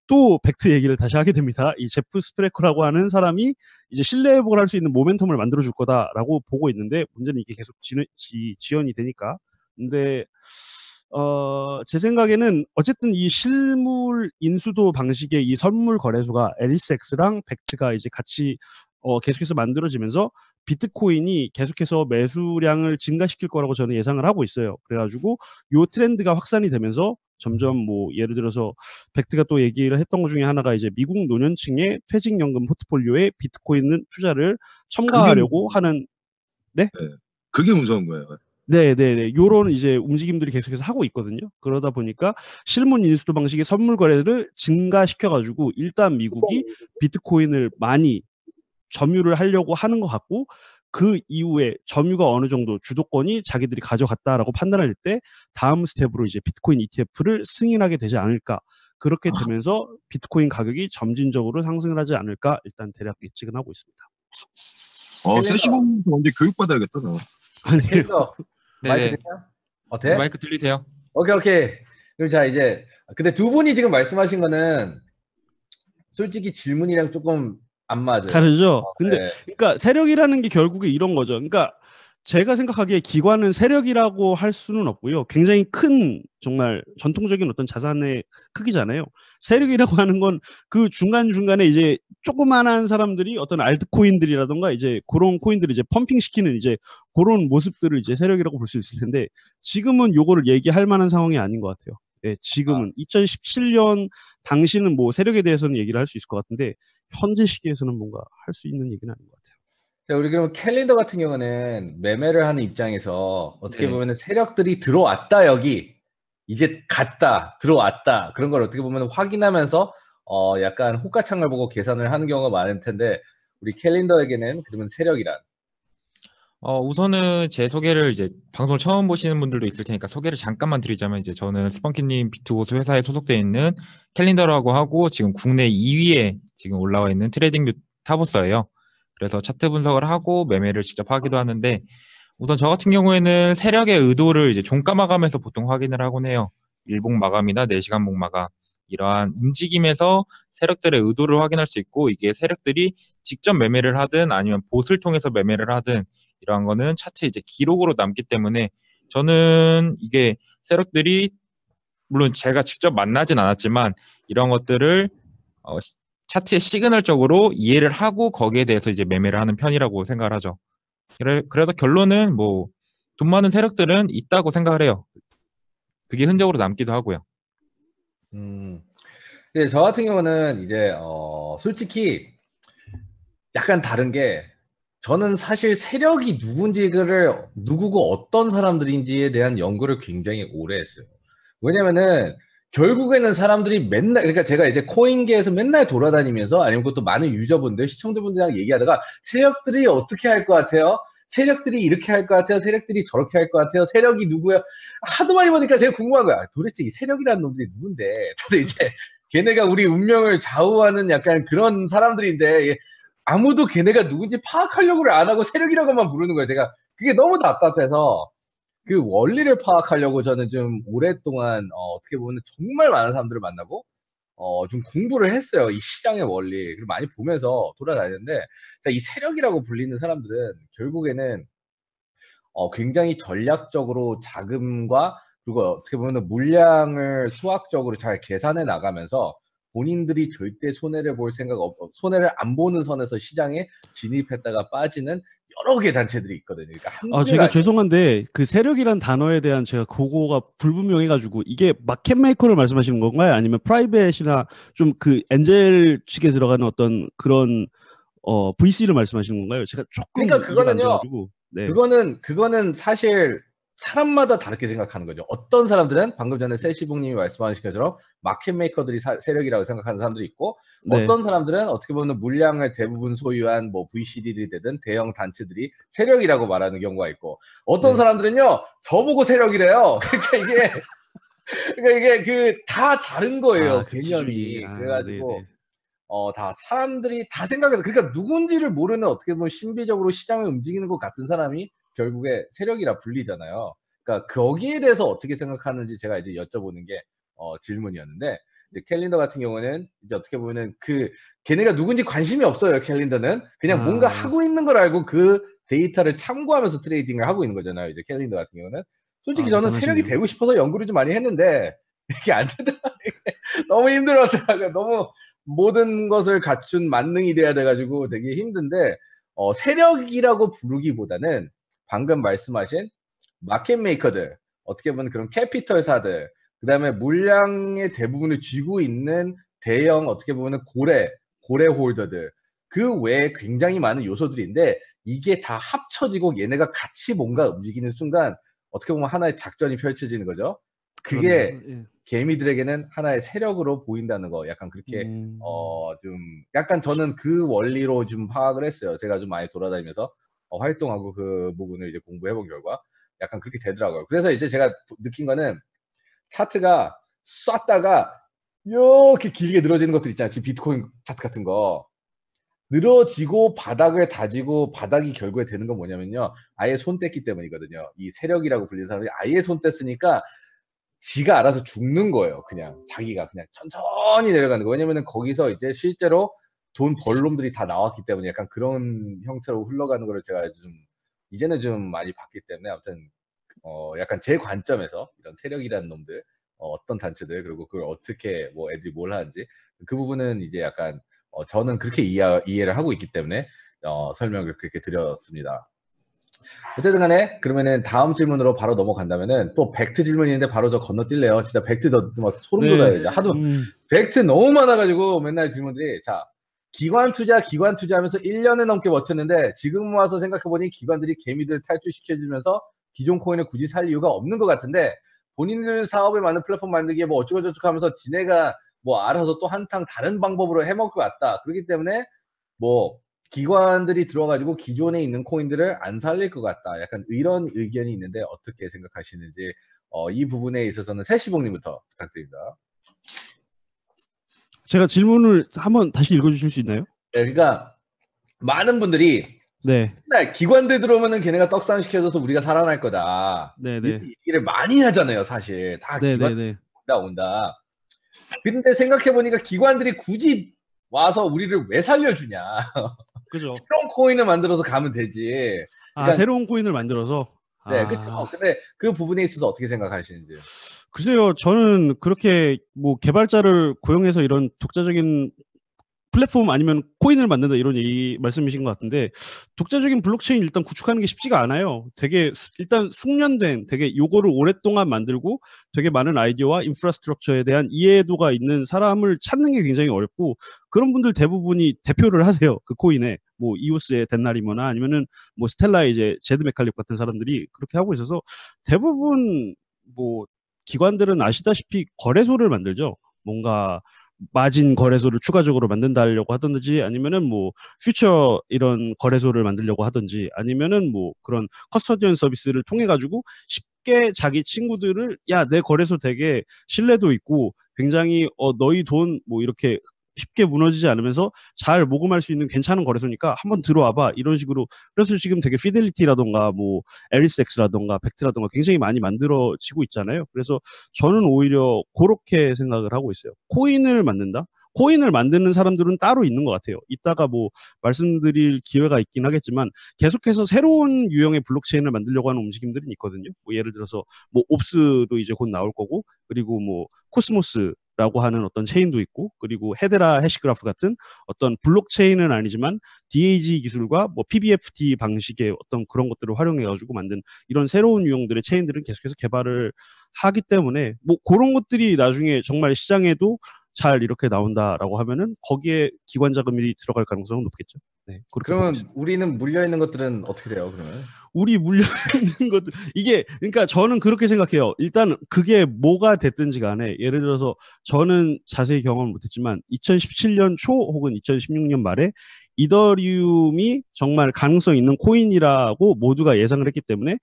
또 팩트 얘기를 다시 하게 됩니다. 이 제프 스프레커라고 하는 사람이 이제 신뢰 회복을 할 수 있는 모멘텀을 만들어 줄 거다라고 보고 있는데 문제는 이게 계속 지연이 되니까. 근데 제 생각에는 어쨌든 이 실물 인수도 방식의 이 선물 거래소가 LSX랑 벡트가 이제 같이 계속해서 만들어지면서 비트코인이 계속해서 매수량을 증가시킬 거라고 저는 예상을 하고 있어요. 그래가지고 요 트렌드가 확산이 되면서 점점 뭐 예를 들어서 벡트가 또 얘기를 했던 것 중에 하나가 이제 미국 노년층의 퇴직연금 포트폴리오에 비트코인 투자를 첨가하려고 하는 네? 그게 무서운 거예요. 네네네. 요런 이제 움직임들이 계속해서 하고 있거든요. 그러다 보니까 실물 인수도 방식의 선물 거래를 증가시켜가지고 일단 미국이 비트코인을 많이 점유를 하려고 하는 것 같고 그 이후에 점유가 어느 정도 주도권이 자기들이 가져갔다라고 판단할 때 다음 스텝으로 이제 비트코인 ETF를 승인하게 되지 않을까. 그렇게 되면서 비트코인 가격이 점진적으로 상승을 하지 않을까 일단 대략 예측은 하고 있습니다. 세시봉 언제 교육받아야겠다. 나. 캘린더 마이크 네네. 되냐? 돼? 마이크 들리세요? 오케이. 그럼 자 이제 근데 두 분이 지금 말씀하신 거는 솔직히 질문이랑 조금 안 맞아요. 다르죠. 근데 네. 그러니까 세력이라는 게 결국에 이런 거죠. 그러니까 제가 생각하기에 기관은 세력이라고 할 수는 없고요. 굉장히 큰 정말 전통적인 어떤 자산의 크기잖아요. 세력이라고 하는 건 그 중간중간에 이제 조그만한 사람들이 어떤 알트코인들이라던가 이제 그런 코인들을 이제 펌핑시키는 이제 그런 모습들을 이제 세력이라고 볼 수 있을 텐데 지금은 요거를 얘기할 만한 상황이 아닌 것 같아요. 예, 지금은 2017년 당시는 뭐 세력에 대해서는 얘기를 할 수 있을 것 같은데 현재 시기에서는 뭔가 할 수 있는 얘기는 아닌 것 같아요. 자, 우리 그럼 캘린더 같은 경우는 매매를 하는 입장에서 어떻게 네. 보면 세력들이 들어왔다 여기 이제 갔다 들어왔다 그런 걸 어떻게 보면 확인하면서 약간 호가창을 보고 계산을 하는 경우가 많을 텐데 우리 캘린더에게는 그러면 세력이란 우선은 제 소개를 이제 방송을 처음 보시는 분들도 있을 테니까 소개를 잠깐만 드리자면 이제 저는 스펀키님 비트고스 회사에 소속되어 있는 캘린더라고 하고 지금 국내 2위에 지금 올라와 있는 트레이딩 뷰 타버서예요. 그래서 차트 분석을 하고 매매를 직접 하기도 하는데 우선 저 같은 경우에는 세력의 의도를 이제 종가 마감에서 보통 확인을 하곤 해요. 일봉 마감이나 4시간 봉 마감 이러한 움직임에서 세력들의 의도를 확인할 수 있고 이게 세력들이 직접 매매를 하든 아니면 봇을 통해서 매매를 하든 이러한 거는 차트에 이제 기록으로 남기 때문에 저는 이게 세력들이 물론 제가 직접 만나진 않았지만 이런 것들을 차트의 시그널적으로 이해를 하고 거기에 대해서 이제 매매를 하는 편이라고 생각을 하죠. 그래서 결론은 뭐 돈 많은 세력들은 있다고 생각을 해요. 그게 흔적으로 남기도 하고요. 근데 저 같은 경우는 이제 솔직히 약간 다른 게 저는 사실 세력이 누구고 어떤 사람들인지에 대한 연구를 굉장히 오래 했어요. 왜냐면은 결국에는 사람들이 맨날 그러니까 제가 이제 코인계에서 맨날 돌아다니면서 아니면 그것도 많은 유저분들 시청자분들이랑 얘기하다가 세력들이 어떻게 할 것 같아요? 세력들이 이렇게 할 것 같아요? 세력들이 저렇게 할 것 같아요? 세력이 누구야? 하도 많이 보니까 제가 궁금한 거야. 도대체 이 세력이라는 놈들이 누군데? 다들 이제 걔네가 우리 운명을 좌우하는 약간 그런 사람들인데 아무도 걔네가 누군지 파악하려고를 안 하고 세력이라고만 부르는 거예요. 제가 그게 너무 답답해서 그 원리를 파악하려고 저는 좀 오랫동안 어떻게 보면 정말 많은 사람들을 만나고 좀 공부를 했어요. 이 시장의 원리. 그리고 많이 보면서 돌아다녔는데 자, 이 세력이라고 불리는 사람들은 결국에는 굉장히 전략적으로 자금과 그리고 어떻게 보면 물량을 수학적으로 잘 계산해 나가면서 본인들이 절대 손해를 볼 생각 손해를 안 보는 선에서 시장에 진입했다가 빠지는 여러 개 단체들이 있거든요. 그러니까 제가 죄송한데 그 세력이란 단어에 대한 제가 그거가 불분명해가지고 이게 마켓 메이커를 말씀하시는 건가요? 아니면 프라이빗이나 좀 그 엔젤 측에 들어가는 어떤 그런 VC를 말씀하시는 건가요? 제가 조금 그러니까 그거는요. 네. 그거는 사실 사람마다 다르게 생각하는 거죠. 어떤 사람들은 방금 전에 세시봉님이 말씀하신 것처럼 마켓 메이커들이 세력이라고 생각하는 사람들이 있고 네. 어떤 사람들은 어떻게 보면 물량을 대부분 소유한 뭐 VC들이 되든 대형 단체들이 세력이라고 말하는 경우가 있고 어떤 사람들은요 저보고 세력이래요. 그러니까 이게 그 다 다른 거예요. 개념이. 그래가지고 다 사람들이 다 생각해서 그러니까 누군지를 모르는 어떻게 보면 신비적으로 시장을 움직이는 것 같은 사람이 결국에 세력이라 불리잖아요. 그러니까 거기에 대해서 어떻게 생각하는지 제가 이제 여쭤보는 게 질문이었는데 이제 캘린더 같은 경우는 이제 어떻게 보면은 걔네가 누군지 관심이 없어요. 캘린더는 그냥 뭔가 하고 있는 걸 알고 그 데이터를 참고하면서 트레이딩을 하고 있는 거잖아요. 이제 캘린더 같은 경우는 솔직히 저는 세력이 되고 싶어서 연구를 좀 많이 했는데 이게 안 되더라고요. 너무 힘들었더라고요. 너무 모든 것을 갖춘 만능이 돼야 돼가지고 되게 힘든데 세력이라고 부르기보다는 방금 말씀하신 마켓 메이커들 어떻게 보면 그런 캐피털사들 그 다음에 물량의 대부분을 쥐고 있는 대형 어떻게 보면 고래 홀더들 그 외에 굉장히 많은 요소들인데 이게 다 합쳐지고 얘네가 같이 뭔가 움직이는 순간 어떻게 보면 하나의 작전이 펼쳐지는 거죠. 그게 예. 개미들에게는 하나의 세력으로 보인다는 거 약간 그렇게 좀 약간 저는 그 원리로 좀 파악을 했어요. 제가 좀 많이 돌아다니면서 활동하고 그 부분을 이제 공부해본 결과 약간 그렇게 되더라고요. 그래서 이제 제가 느낀 거는 차트가 쐈다가 이렇게 길게 늘어지는 것들 있잖아요. 지금 비트코인 차트 같은 거 늘어지고 바닥을 다지고 바닥이 결국에 되는 건 뭐냐면요. 아예 손 뗐기 때문이거든요. 이 세력이라고 불리는 사람이 아예 손 뗐으니까 지가 알아서 죽는 거예요. 그냥 자기가 그냥 천천히 내려가는 거. 왜냐면은 거기서 이제 실제로 돈 벌 놈들이 다 나왔기 때문에 약간 그런 형태로 흘러가는 거를 제가 좀 이제는 좀 많이 봤기 때문에 아무튼 약간 제 관점에서 이런 세력이라는 놈들 어떤 단체들 그리고 그걸 어떻게 뭐 애들이 뭘 하는지 그 부분은 이제 약간 저는 그렇게 이해를 하고 있기 때문에 설명을 그렇게 드렸습니다. 어쨌든 간에 그러면은 다음 질문으로 바로 넘어간다면은 또 벡트 질문인데 바로 저 건너뛸래요. 진짜 벡트 막 소름 돋아요. 이제 하도 벡트 너무 많아가지고 맨날 질문들이 자 기관 투자 하면서 1년을 넘게 버텼는데 지금 와서 생각해보니 기관들이 개미들 탈출시켜주면서 기존 코인을 굳이 살 이유가 없는 것 같은데 본인들 사업에 맞는 플랫폼 만들기에 뭐 어쩌고저쩌고 하면서 지네가 뭐 알아서 또 한탕 다른 방법으로 해먹을 것 같다. 그렇기 때문에 뭐 기관들이 들어가지고 기존에 있는 코인들을 안 살릴 것 같다. 약간 이런 의견이 있는데 어떻게 생각하시는지 이 부분에 있어서는 세시봉님부터 부탁드립니다. 제가 질문을 한번 다시 읽어주실 수 있나요? 네, 그러니까 많은 분들이 네. 맨날 기관들 들어오면은 걔네가 떡상시켜줘서 우리가 살아날 거다. 네네. 이런 얘기를 많이 하잖아요. 사실 다 기관 네네네. 온다. 근데 생각해보니까 기관들이 굳이 와서 우리를 왜 살려주냐. 그죠. 새로운 코인을 만들어서 가면 되지. 아, 새로운 코인을 만들어서. 네, 그렇죠. 근데 그 부분에 있어서 어떻게 생각하시는지. 글쎄요, 저는 그렇게 뭐 개발자를 고용해서 이런 독자적인 플랫폼 아니면 코인을 만든다 이런 말씀이신 것 같은데 독자적인 블록체인 일단 구축하는 게 쉽지가 않아요. 되게 일단 숙련된 되게 요거를 오랫동안 만들고 되게 많은 아이디어와 인프라스트럭처에 대한 이해도가 있는 사람을 찾는 게 굉장히 어렵고 그런 분들 대부분이 대표를 하세요. 그 코인에 뭐 이오스의 덴나리머나 아니면은 뭐 스텔라의 이제 제드 메칼립 같은 사람들이 그렇게 하고 있어서 대부분 뭐 기관들은 아시다시피 거래소를 만들죠. 뭔가 마진 거래소를 추가적으로 만든다려고 하든지 아니면은 뭐 퓨처 이런 거래소를 만들려고 하든지 아니면은 뭐 그런 커스터디언 서비스를 통해 가지고 쉽게 자기 친구들을 야, 내 거래소 되게 신뢰도 있고 굉장히 너희 돈 뭐 이렇게 쉽게 무너지지 않으면서 잘 모금할 수 있는 괜찮은 거래소니까 한번 들어와봐 이런 식으로. 그래서 지금 되게 피델리티라던가 뭐 에리스엑스라던가 벡트라던가 굉장히 많이 만들어지고 있잖아요. 그래서 저는 오히려 그렇게 생각을 하고 있어요. 코인을 만든다? 코인을 만드는 사람들은 따로 있는 것 같아요. 이따가 뭐 말씀드릴 기회가 있긴 하겠지만 계속해서 새로운 유형의 블록체인을 만들려고 하는 움직임들은 있거든요. 뭐 예를 들어서 뭐 옵스도 이제 곧 나올 거고 그리고 뭐 코스모스라고 하는 어떤 체인도 있고 그리고 헤데라 해시그래프 같은 어떤 블록체인은 아니지만 DAG 기술과 뭐 PBFT 방식의 어떤 그런 것들을 활용해 가지고 만든 이런 새로운 유형들의 체인들은 계속해서 개발을 하기 때문에 뭐 그런 것들이 나중에 정말 시장에도 잘 이렇게 나온다라고 하면은 거기에 기관 자금이 들어갈 가능성은 높겠죠. 네. 그러면 우리는 물려 있는 것들은 어떻게 돼요? 그러면 우리 물려 있는 것들 이게 그러니까 저는 그렇게 생각해요. 일단 그게 뭐가 됐든지 간에 예를 들어서 저는 자세히 경험을 못했지만 2017년 초 혹은 2016년 말에 이더리움이 정말 가능성 있는 코인이라고 모두가 예상을 했기 때문에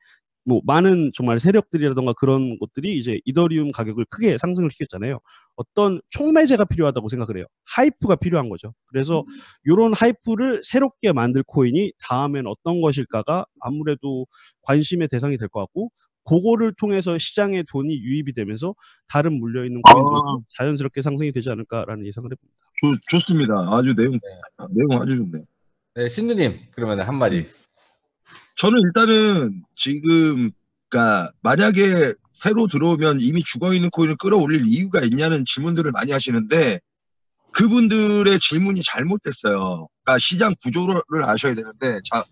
뭐 많은 정말 세력들이라던가 그런 것들이 이제 이더리움 가격을 크게 상승을 시켰잖아요. 어떤 촉매제가 필요하다고 생각을 해요. 하이프가 필요한 거죠. 그래서 이런 하이프를 새롭게 만들 코인이 다음엔 어떤 것일까가 아무래도 관심의 대상이 될 것 같고 그거를 통해서 시장에 돈이 유입이 되면서 다른 물려있는 코인들도 자연스럽게 상승이 되지 않을까라는 예상을 해봅니다. 좋습니다. 아주 내용 아주 좋네. 네, 신두님 그러면 한마디. 저는 일단은 지금 그러니까 만약에 새로 들어오면 이미 죽어있는 코인을 끌어올릴 이유가 있냐는 질문들을 많이 하시는데 그분들의 질문이 잘못됐어요. 그러니까 시장 구조를 아셔야 되는데 자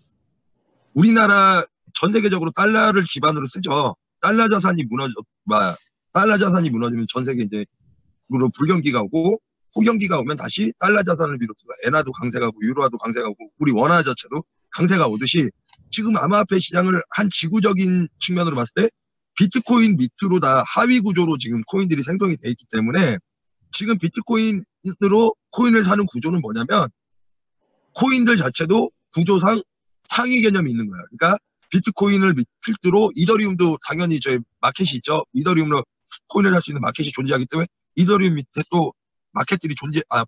우리나라 전 세계적으로 달러를 기반으로 쓰죠. 달러 자산이 무너지면 전 세계 이제 불경기가 오고 호경기가 오면 다시 달러 자산을 비롯해서 엔화도 강세가고 유로화도 강세가고 우리 원화 자체도 강세가 오듯이 지금 암호화폐 시장을 한 지구적인 측면으로 봤을 때 비트코인 밑으로 다 하위 구조로 지금 코인들이 생성이 돼 있기 때문에 지금 비트코인으로 코인을 사는 구조는 뭐냐면 코인들 자체도 구조상 상위 개념이 있는 거예요. 그러니까 비트코인을 필두로 이더리움도 당연히 저희 마켓이 있죠. 이더리움으로 코인을 살 수 있는 마켓이 존재하기 때문에 이더리움 밑에 또 마켓들이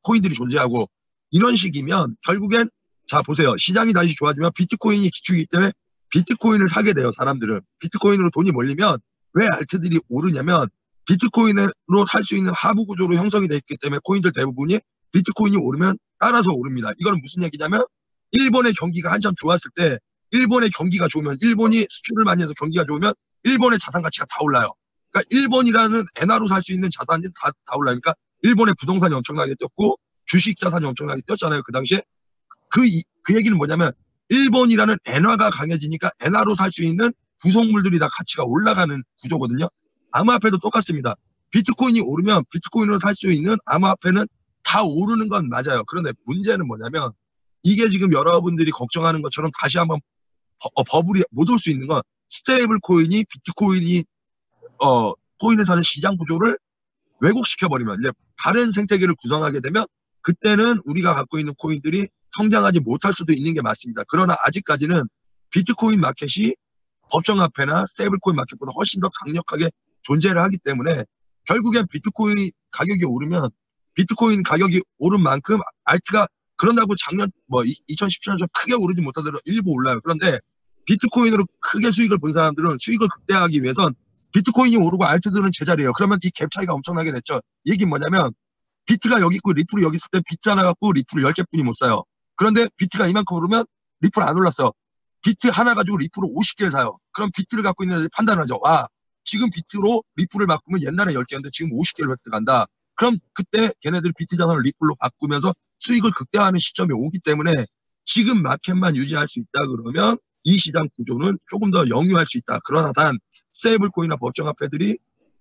코인들이 존재하고 이런 식이면 결국엔 자 보세요. 시장이 다시 좋아지면 비트코인이 기축이기 때문에 비트코인을 사게 돼요. 사람들은. 비트코인으로 돈이 몰리면 왜 알트들이 오르냐면 비트코인으로 살 수 있는 하부 구조로 형성이 되어 있기 때문에 코인들 대부분이 비트코인이 오르면 따라서 오릅니다. 이건 무슨 얘기냐면 일본의 경기가 한참 좋았을 때 일본의 경기가 좋으면 일본이 수출을 많이 해서 경기가 좋으면 일본의 자산 가치가 다 올라요. 그러니까 일본이라는 엔화로 살 수 있는 자산이 다 올라니까 일본의 부동산이 엄청나게 뛰었고 주식 자산이 엄청나게 뛰었잖아요. 그 당시에 그 얘기는 뭐냐면 일본이라는 엔화가 강해지니까 엔화로 살 수 있는 구성물들이 다 가치가 올라가는 구조거든요. 암호화폐도 똑같습니다. 비트코인이 오르면 비트코인으로 살 수 있는 암호화폐는 다 오르는 건 맞아요. 그런데 문제는 뭐냐면 이게 지금 여러분들이 걱정하는 것처럼 다시 한번 버블이 못 올 수 있는 건 스테이블 코인이 비트코인이 코인을 사는 시장 구조를 왜곡시켜버리면 이제 다른 생태계를 구성하게 되면 그때는 우리가 갖고 있는 코인들이 성장하지 못할 수도 있는 게 맞습니다. 그러나 아직까지는 비트코인 마켓이 법정화폐나 스테이블코인 마켓보다 훨씬 더 강력하게 존재를 하기 때문에 결국엔 비트코인 가격이 오르면 비트코인 가격이 오른 만큼 알트가 그런다고 작년 2017년처럼 크게 오르지 못하더라도 일부 올라요. 그런데 비트코인으로 크게 수익을 본 사람들은 수익을 극대화하기 위해선 비트코인이 오르고 알트들은 제자리예요. 그러면 이 갭 차이가 엄청나게 됐죠. 얘기는 뭐냐면 비트가 여기 있고 리플이 여기 있을 때 비트 하나 갖고 리플을 10개뿐이 못 사요. 그런데 비트가 이만큼 오르면 리플 안 올랐어. 비트 하나 가지고 리플을 50개를 사요. 그럼 비트를 갖고 있는 애들이 판단하죠. 와, 지금 비트로 리플을 바꾸면 옛날에 10개였는데 지금 50개를 획득한다. 그럼 그때 걔네들 비트 자산을 리플로 바꾸면서 수익을 극대화하는 시점이 오기 때문에 지금 마켓만 유지할 수 있다 그러면 이 시장 구조는 조금 더 영유할 수 있다. 그러나 단 스테이블코인이나 법정화폐들이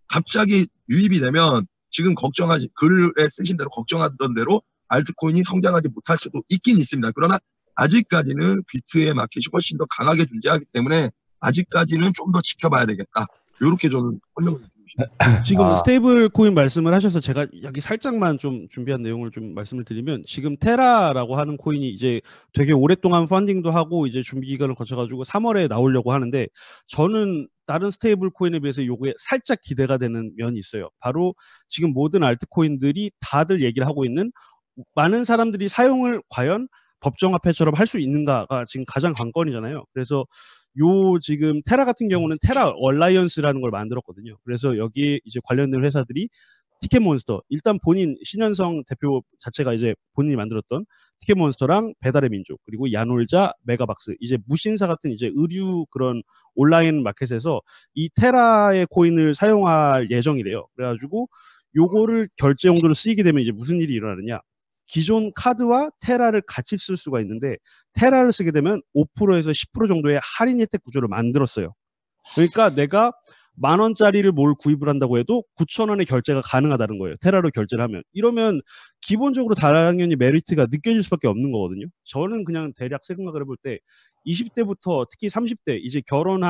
갑자기 유입이 되면 지금 글에 쓰신 대로 걱정하던 대로 알트코인이 성장하지 못할 수도 있긴 있습니다. 그러나 아직까지는 비트의 마켓이 훨씬 더 강하게 존재하기 때문에 아직까지는 좀 더 지켜봐야 되겠다. 이렇게 저는 설명을 드리고 싶습니다. 지금 스테이블 코인 말씀을 하셔서 제가 여기 살짝만 좀 준비한 내용을 좀 말씀을 드리면 지금 테라라고 하는 코인이 이제 되게 오랫동안 펀딩도 하고 이제 준비 기간을 거쳐가지고 3월에 나오려고 하는데 저는 다른 스테이블 코인에 비해서 요게 살짝 기대가 되는 면이 있어요. 바로 지금 모든 알트코인들이 다들 얘기를 하고 있는 많은 사람들이 사용을 과연 법정화폐처럼 할 수 있는가가 지금 가장 관건이잖아요. 그래서 지금 테라 같은 경우는 테라 얼라이언스라는 걸 만들었거든요. 그래서 여기 이제 관련된 회사들이 티켓몬스터, 일단 본인 신현성 대표 자체가 이제 본인이 만들었던 티켓몬스터랑 배달의 민족, 그리고 야놀자, 메가박스, 이제 무신사 같은 이제 의류 그런 온라인 마켓에서 이 테라의 코인을 사용할 예정이래요. 그래가지고 요거를 결제 용도로 쓰이게 되면 이제 무슨 일이 일어나느냐? 기존 카드와 테라를 같이 쓸 수가 있는데 테라를 쓰게 되면 5%에서 10% 정도의 할인 혜택 구조를 만들었어요. 그러니까 내가 10,000원짜리를 뭘 구입을 한다고 해도 9,000원의 결제가 가능하다는 거예요. 테라로 결제를 하면. 이러면 기본적으로 당연히 메리트가 느껴질 수밖에 없는 거거든요. 저는 그냥 대략 생각을 해볼 때 20대부터 특히 30대 이제 결혼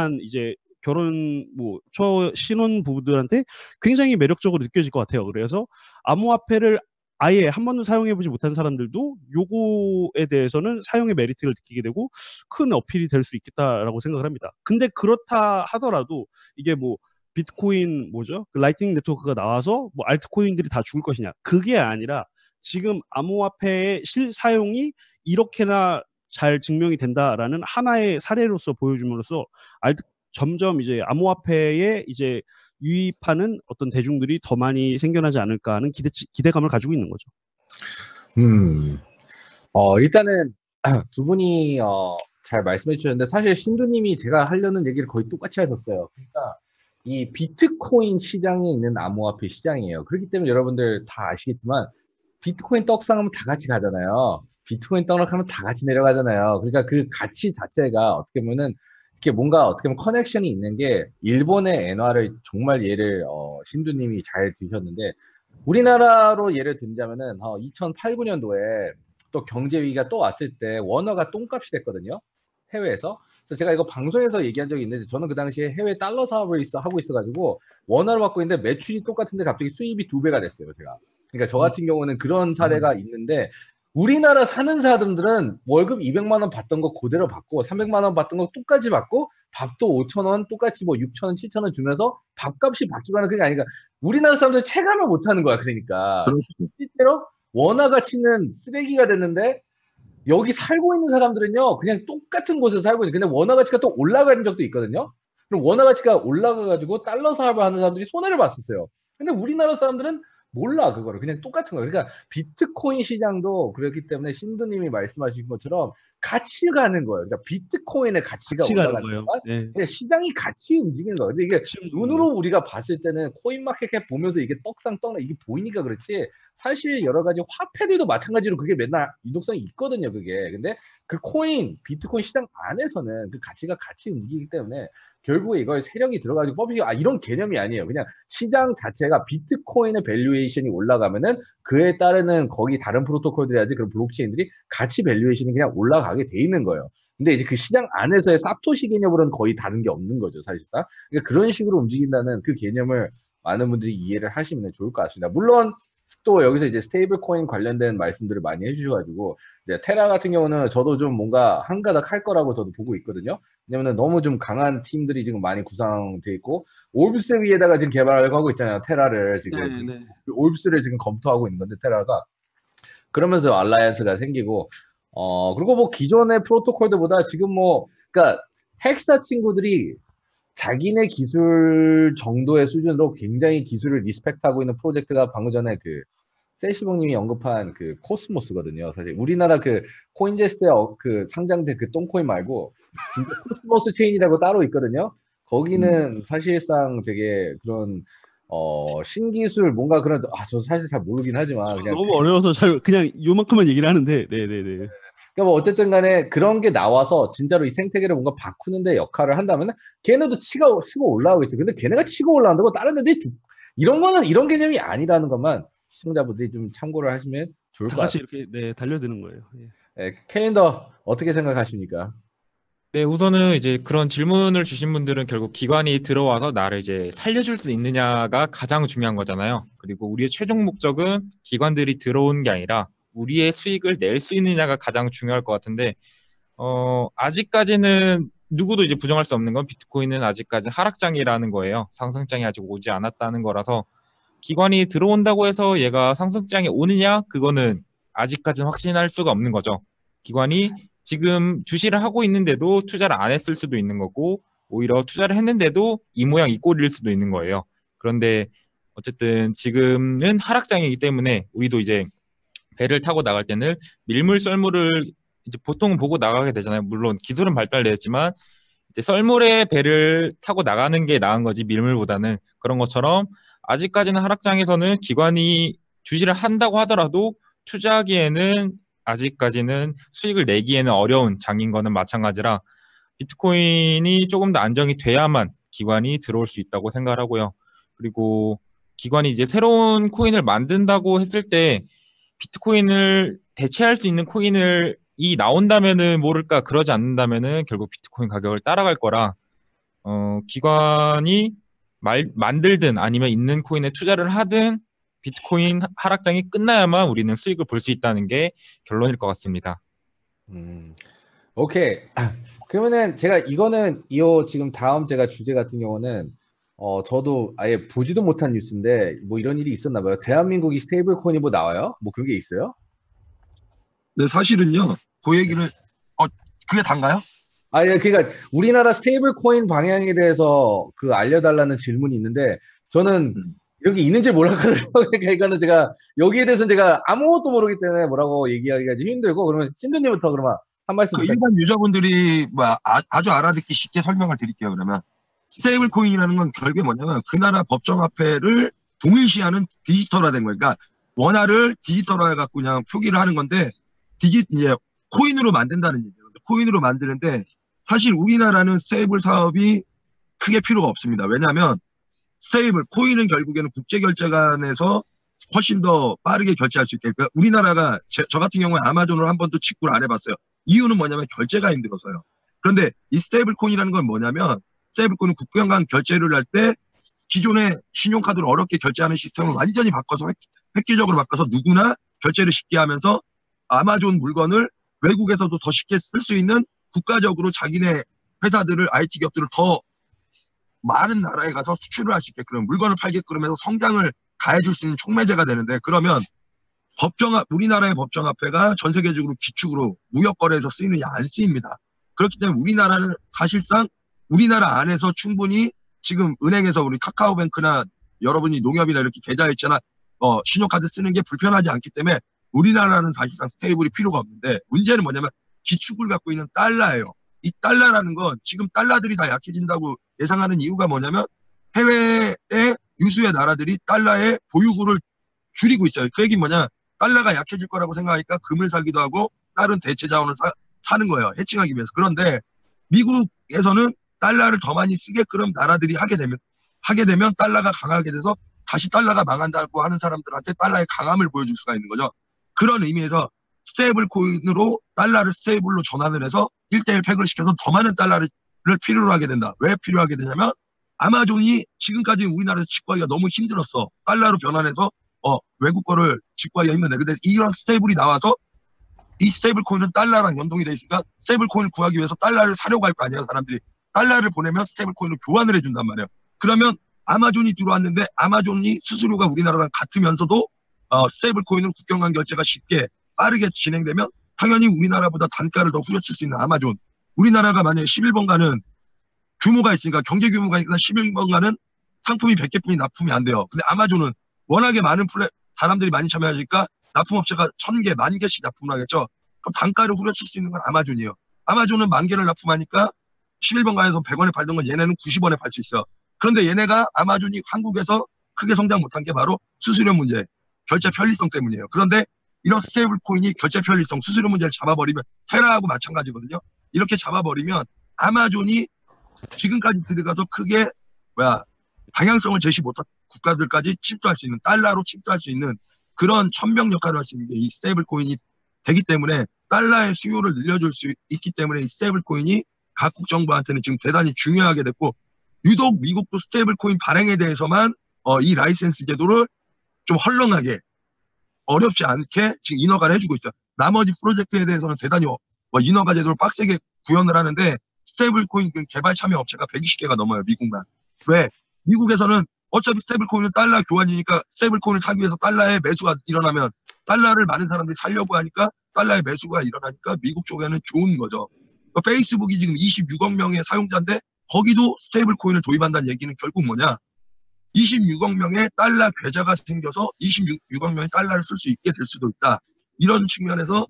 신혼 부부들한테 굉장히 매력적으로 느껴질 것 같아요. 그래서 암호화폐를 아예 한 번도 사용해보지 못한 사람들도 요거에 대해서는 사용의 메리트를 느끼게 되고 큰 어필이 될 수 있겠다라고 생각을 합니다. 근데 그렇다 하더라도 이게 비트코인 그 라이트닝 네트워크가 나와서 알트코인들이 다 죽을 것이냐? 그게 아니라 지금 암호화폐의 실사용이 이렇게나 잘 증명이 된다라는 하나의 사례로서 보여줌으로써 점점 이제 암호화폐에 이제 유입하는 어떤 대중들이 더 많이 생겨나지 않을까 하는 기대감을 가지고 있는 거죠. 일단은 두 분이 잘 말씀해 주셨는데 사실 신두님이 제가 하려는 얘기를 거의 똑같이 하셨어요. 그러니까 이 비트코인 시장에 있는 암호화폐 시장이에요. 그렇기 때문에 여러분들 다 아시겠지만 비트코인 떡상하면 다 같이 가잖아요. 비트코인 떡락하면 다 같이 내려가잖아요. 그러니까 그 가치 자체가 어떻게 보면은 이렇게 뭔가 어떻게 보면 커넥션이 있는 게 일본의 엔화를 정말 예를 신두님이 잘 드셨는데 우리나라로 예를 들자면은 2008, 9년도에 또 경제 위기가 또 왔을 때 원화가 똥값이 됐거든요. 해외에서. 그래서 제가 이거 방송에서 얘기한 적이 있는데 저는 그 당시에 해외 달러 사업을 하고 있어가지고 원화를 받고 있는데 매출이 똑같은데 갑자기 수입이 2배가 됐어요, 제가. 그러니까 저 같은 경우는 그런 사례가 있는데 우리나라 사는 사람들은 월급 200만 원 받던 거 그대로 받고 300만 원 받던 거 똑같이 받고 밥도 5천 원 똑같이 뭐 6천 원, 7천 원 주면서 밥값이 바뀌거나 그게 아니라 우리나라 사람들 체감을 못 하는 거야. 그러니까 실제로 원화 가치는 쓰레기가 됐는데 여기 살고 있는 사람들은요 그냥 똑같은 곳에서 살고 있는 근데 원화 가치가 또 올라가는 적도 있거든요. 그럼 원화 가치가 올라가가지고 달러 사업을 하는 사람들이 손해를 봤었어요. 근데 우리나라 사람들은 몰라 그거를 그냥 똑같은 거예요. 그러니까 비트코인 시장도 그렇기 때문에 신두님이 말씀하신 것처럼 같이 가는 거예요. 그러니까 비트코인의 가치가 올라가는 거예요. 네. 시장이 같이 움직이는 거예요. 근데 이게 눈으로 우리가 봤을 때는 코인마켓캡 보면서 이게 떡상 이게 보이니까 그렇지 사실 여러 가지 화폐들도 마찬가지로 그게 맨날 유동성이 있거든요. 그게 근데 그 비트코인 시장 안에서는 그 가치가 같이 움직이기 때문에 결국에 이걸 세력이 들어가지고 법이 이런 개념이 아니에요. 그냥 시장 자체가 비트코인의 밸류에이션이 올라가면은 그에 따르는 거기 다른 프로토콜들이라든지 그런 블록체인들이 같이 밸류에이션이 그냥 올라가게 돼 있는 거예요. 근데 이제 그 시장 안에서의 사토시 개념으로는 거의 다른 게 없는 거죠, 사실상. 그러니까 그런 식으로 움직인다는 그 개념을 많은 분들이 이해를 하시면 좋을 것 같습니다. 물론 또 여기서 이제 스테이블 코인 관련된 말씀들을 많이 해주셔가지고 이제 테라 같은 경우는 저도 좀 뭔가 한가닥 할 거라고 저도 보고 있거든요. 왜냐면 너무 좀 강한 팀들이 지금 많이 구성돼 있고 올브스 위에다가 지금 개발을 하고 있잖아요. 테라를 지금 올브스를 지금 검토하고 있는 건데 테라가 그러면서 알라이언스가 생기고 그리고 뭐 기존의 프로토콜들보다 지금 뭐 그러니까 헥사 친구들이 자기네 기술 정도의 수준으로 굉장히 기술을 리스펙트하고 있는 프로젝트가 방금 전에 그 셀시봉님이 언급한 그 코스모스거든요. 사실 우리나라 그 코인제스트에 그 상장된 그 똥코인 말고 진짜 코스모스 체인이라고 따로 있거든요. 거기는 사실상 되게 그런 신기술 뭔가 그런 저 사실 잘 모르긴 하지만 그냥 너무 어려워서 그냥 요만큼만 얘기를 하는데 네네네. 그러니까 뭐 어쨌든 간에 그런 게 나와서 진짜로 이 생태계를 뭔가 바꾸는데 역할을 한다면 걔네도 치고 올라오겠죠. 근데 걔네가 치고 올라온다고 다른 애들이 이런 거는 이런 개념이 아니라는 것만 시청자분들이 좀 참고를 하시면 좋을 것 같아요. 같이 이렇게 달려드는 거예요. 네, 캘린더 어떻게 생각하십니까? 네, 우선은 이제 그런 질문을 주신 분들은 결국 기관이 들어와서 나를 이제 살려줄 수 있느냐가 가장 중요한 거잖아요. 그리고 우리의 최종 목적은 기관들이 들어온 게 아니라 우리의 수익을 낼 수 있느냐가 가장 중요할 것 같은데, 아직까지는 누구도 이제 부정할 수 없는 건 비트코인은 아직까지 하락장이라는 거예요. 상승장이 아직 오지 않았다는 거라서 기관이 들어온다고 해서 얘가 상승장에 오느냐? 그거는 아직까지는 확신할 수가 없는 거죠. 기관이 지금 주시를 하고 있는데도 투자를 안 했을 수도 있는 거고 오히려 투자를 했는데도 이 모양 이 꼴일 수도 있는 거예요. 그런데 어쨌든 지금은 하락장이기 때문에 우리도 이제 배를 타고 나갈 때는 밀물 썰물을 이제 보통 보고 나가게 되잖아요. 물론 기술은 발달되었지만 이제 썰물의 배를 타고 나가는 게 나은 거지 밀물보다는. 그런 것처럼 아직까지는 하락장에서는 기관이 주시를 한다고 하더라도 투자하기에는 아직까지는 수익을 내기에는 어려운 장인 거는 마찬가지라 비트코인이 조금 더 안정이 돼야만 기관이 들어올 수 있다고 생각을 하고요. 그리고 기관이 이제 새로운 코인을 만든다고 했을 때 비트코인을 대체할 수 있는 코인을 나온다면은 모를까, 그러지 않는다면은 결국 비트코인 가격을 따라갈 거라 기관이 만들든 아니면 있는 코인에 투자를 하든 비트코인 하락장이 끝나야만 우리는 수익을 볼 수 있다는 게 결론일 것 같습니다. 오케이. 그러면은 제가 지금 다음 제가 주제 같은 경우는 저도 아예 보지도 못한 뉴스인데 뭐 이런 일이 있었나 봐요. 대한민국이 스테이블 코인이 뭐 나와요? 뭐 그런 게 있어요? 네, 사실은요. 그 얘기를 그게 단가요? 예, 그러니까 우리나라 스테이블 코인 방향에 대해서 그 알려달라는 질문이 있는데 저는 여기 있는지 몰랐거든요. 그러니까 이거는 제가 여기에 대해서는 제가 아무것도 모르기 때문에 뭐라고 얘기하기가 좀 힘들고 그러면 신두님부터 그러면 한 말씀. 일반 유저분들이 아주 알아듣기 쉽게 설명을 드릴게요. 그러면 스테이블 코인이라는 건 결국에 뭐냐면 그 나라 법정화폐를 동일시하는 디지털화된 거예요. 그러니까 원화를 디지털화해 갖고 그냥 표기를 하는 건데 이제 코인으로 만든다는 얘기예요. 코인으로 만드는데 사실 우리나라는 스테이블 사업이 크게 필요가 없습니다. 왜냐하면 스테이블 코인은 결국에는 국제결제관에서 훨씬 더 빠르게 결제할 수 있게. 그러니까 우리나라가 저 같은 경우에 아마존을 한 번도 직구를 안 해봤어요. 이유는 뭐냐면 결제가 힘들어서요. 그런데 이 스테이블 코인이라는 건 뭐냐면 스테이블 코인은 국경 간 결제를 할 때 기존의 신용카드를 어렵게 결제하는 시스템을 완전히 바꿔서 획기적으로 바꿔서 누구나 결제를 쉽게 하면서 아마존 물건을 외국에서도 더 쉽게 쓸 수 있는 국가적으로 자기네 회사들을 IT 기업들을 더 많은 나라에 가서 수출을 할 수 있게끔 물건을 팔게끔 해서 성장을 가해줄 수 있는 촉매제가 되는데 그러면 우리나라의 법정화폐가 전 세계적으로 기축으로 무역거래에서 쓰이느냐 안 쓰입니다. 그렇기 때문에 우리나라는 사실상 우리나라 안에서 충분히 지금 은행에서 우리 카카오뱅크나 여러분이 농협이나 이렇게 계좌이체나 신용카드 쓰는 게 불편하지 않기 때문에 우리나라는 사실상 스테이블이 필요가 없는데 문제는 뭐냐면 기축을 갖고 있는 달러예요. 이 달러라는 건 지금 달러들이 다 약해진다고 예상하는 이유가 뭐냐면 해외의 유수의 나라들이 달러의 보유고를 줄이고 있어요. 그 얘기는 뭐냐 달러가 약해질 거라고 생각하니까 금을 사기도 하고 다른 대체 자원을 사는 거예요. 해칭하기 위해서. 그런데 미국에서는 달러를 더 많이 쓰게끔 나라들이 하게 되면 달러가 강하게 돼서 다시 달러가 망한다고 하는 사람들한테 달러의 강함을 보여줄 수가 있는 거죠. 그런 의미에서 스테이블 코인으로 달러를 스테이블로 전환을 해서 1대1 팩을 시켜서 더 많은 달러를 필요로 하게 된다. 왜 필요하게 되냐면 아마존이 지금까지 우리나라에서 직구하기가 너무 힘들었어. 달러로 변환해서 외국 거를 직구하기가 힘든데 근데 이런 스테이블이 나와서 이 스테이블 코인은 달러랑 연동이 돼 있으니까 스테이블 코인을 구하기 위해서 달러를 사려고 할 거 아니에요. 사람들이 달러를 보내면 스테이블 코인을 교환을 해준단 말이에요. 그러면 아마존이 들어왔는데 아마존이 수수료가 우리나라랑 같으면서도 스테이블 코인은 국경 간 결제가 쉽게 빠르게 진행되면 당연히 우리나라보다 단가를 더 후려칠 수 있는 아마존. 우리나라가 만약에 11번가는 규모가 있으니까 경제 규모가 있으니까 11번가는 상품이 100개뿐이 납품이 안 돼요. 근데 아마존은 워낙에 많은 사람들이 많이 참여하니까 납품업체가 1000개, 10,000개씩 납품을 하겠죠. 그럼 단가를 후려칠 수 있는 건 아마존이에요. 아마존은 10,000개를 납품하니까 11번가에서 100원에 팔던 건 얘네는 90원에 팔 수 있어. 그런데 얘네가 아마존이 한국에서 크게 성장 못한 게 바로 수수료 문제, 결제 편리성 때문이에요. 그런데 이런 스테이블 코인이 결제 편리성, 수수료 문제를 잡아버리면 테라하고 마찬가지거든요. 이렇게 잡아버리면 아마존이 지금까지 들어가서 크게 방향성을 제시 못한 국가들까지 침투할 수 있는 달러로 침투할 수 있는 그런 천명 역할을 할 수 있는 게 이 스테이블 코인이 되기 때문에 달러의 수요를 늘려줄 수 있기 때문에 이 스테이블 코인이 각국 정부한테는 지금 대단히 중요하게 됐고 유독 미국도 스테이블 코인 발행에 대해서만 이 라이센스 제도를 좀 헐렁하게 어렵지 않게 지금 인허가를 해주고 있어요. 나머지 프로젝트에 대해서는 대단히 인허가 제도를 빡세게 구현을 하는데 스테이블 코인 개발 참여 업체가 120개가 넘어요. 미국만. 왜? 미국에서는 어차피 스테이블 코인은 달러 교환이니까 스테이블 코인을 사기 위해서 달러의 매수가 일어나면 달러를 많은 사람들이 사려고 하니까 달러의 매수가 일어나니까 미국 쪽에는 좋은 거죠. 페이스북이 지금 26억 명의 사용자인데 거기도 스테이블 코인을 도입한다는 얘기는 결국 뭐냐? 26억 명의 달러 계좌가 생겨서 26억 명의 달러를 쓸 수 있게 될 수도 있다. 이런 측면에서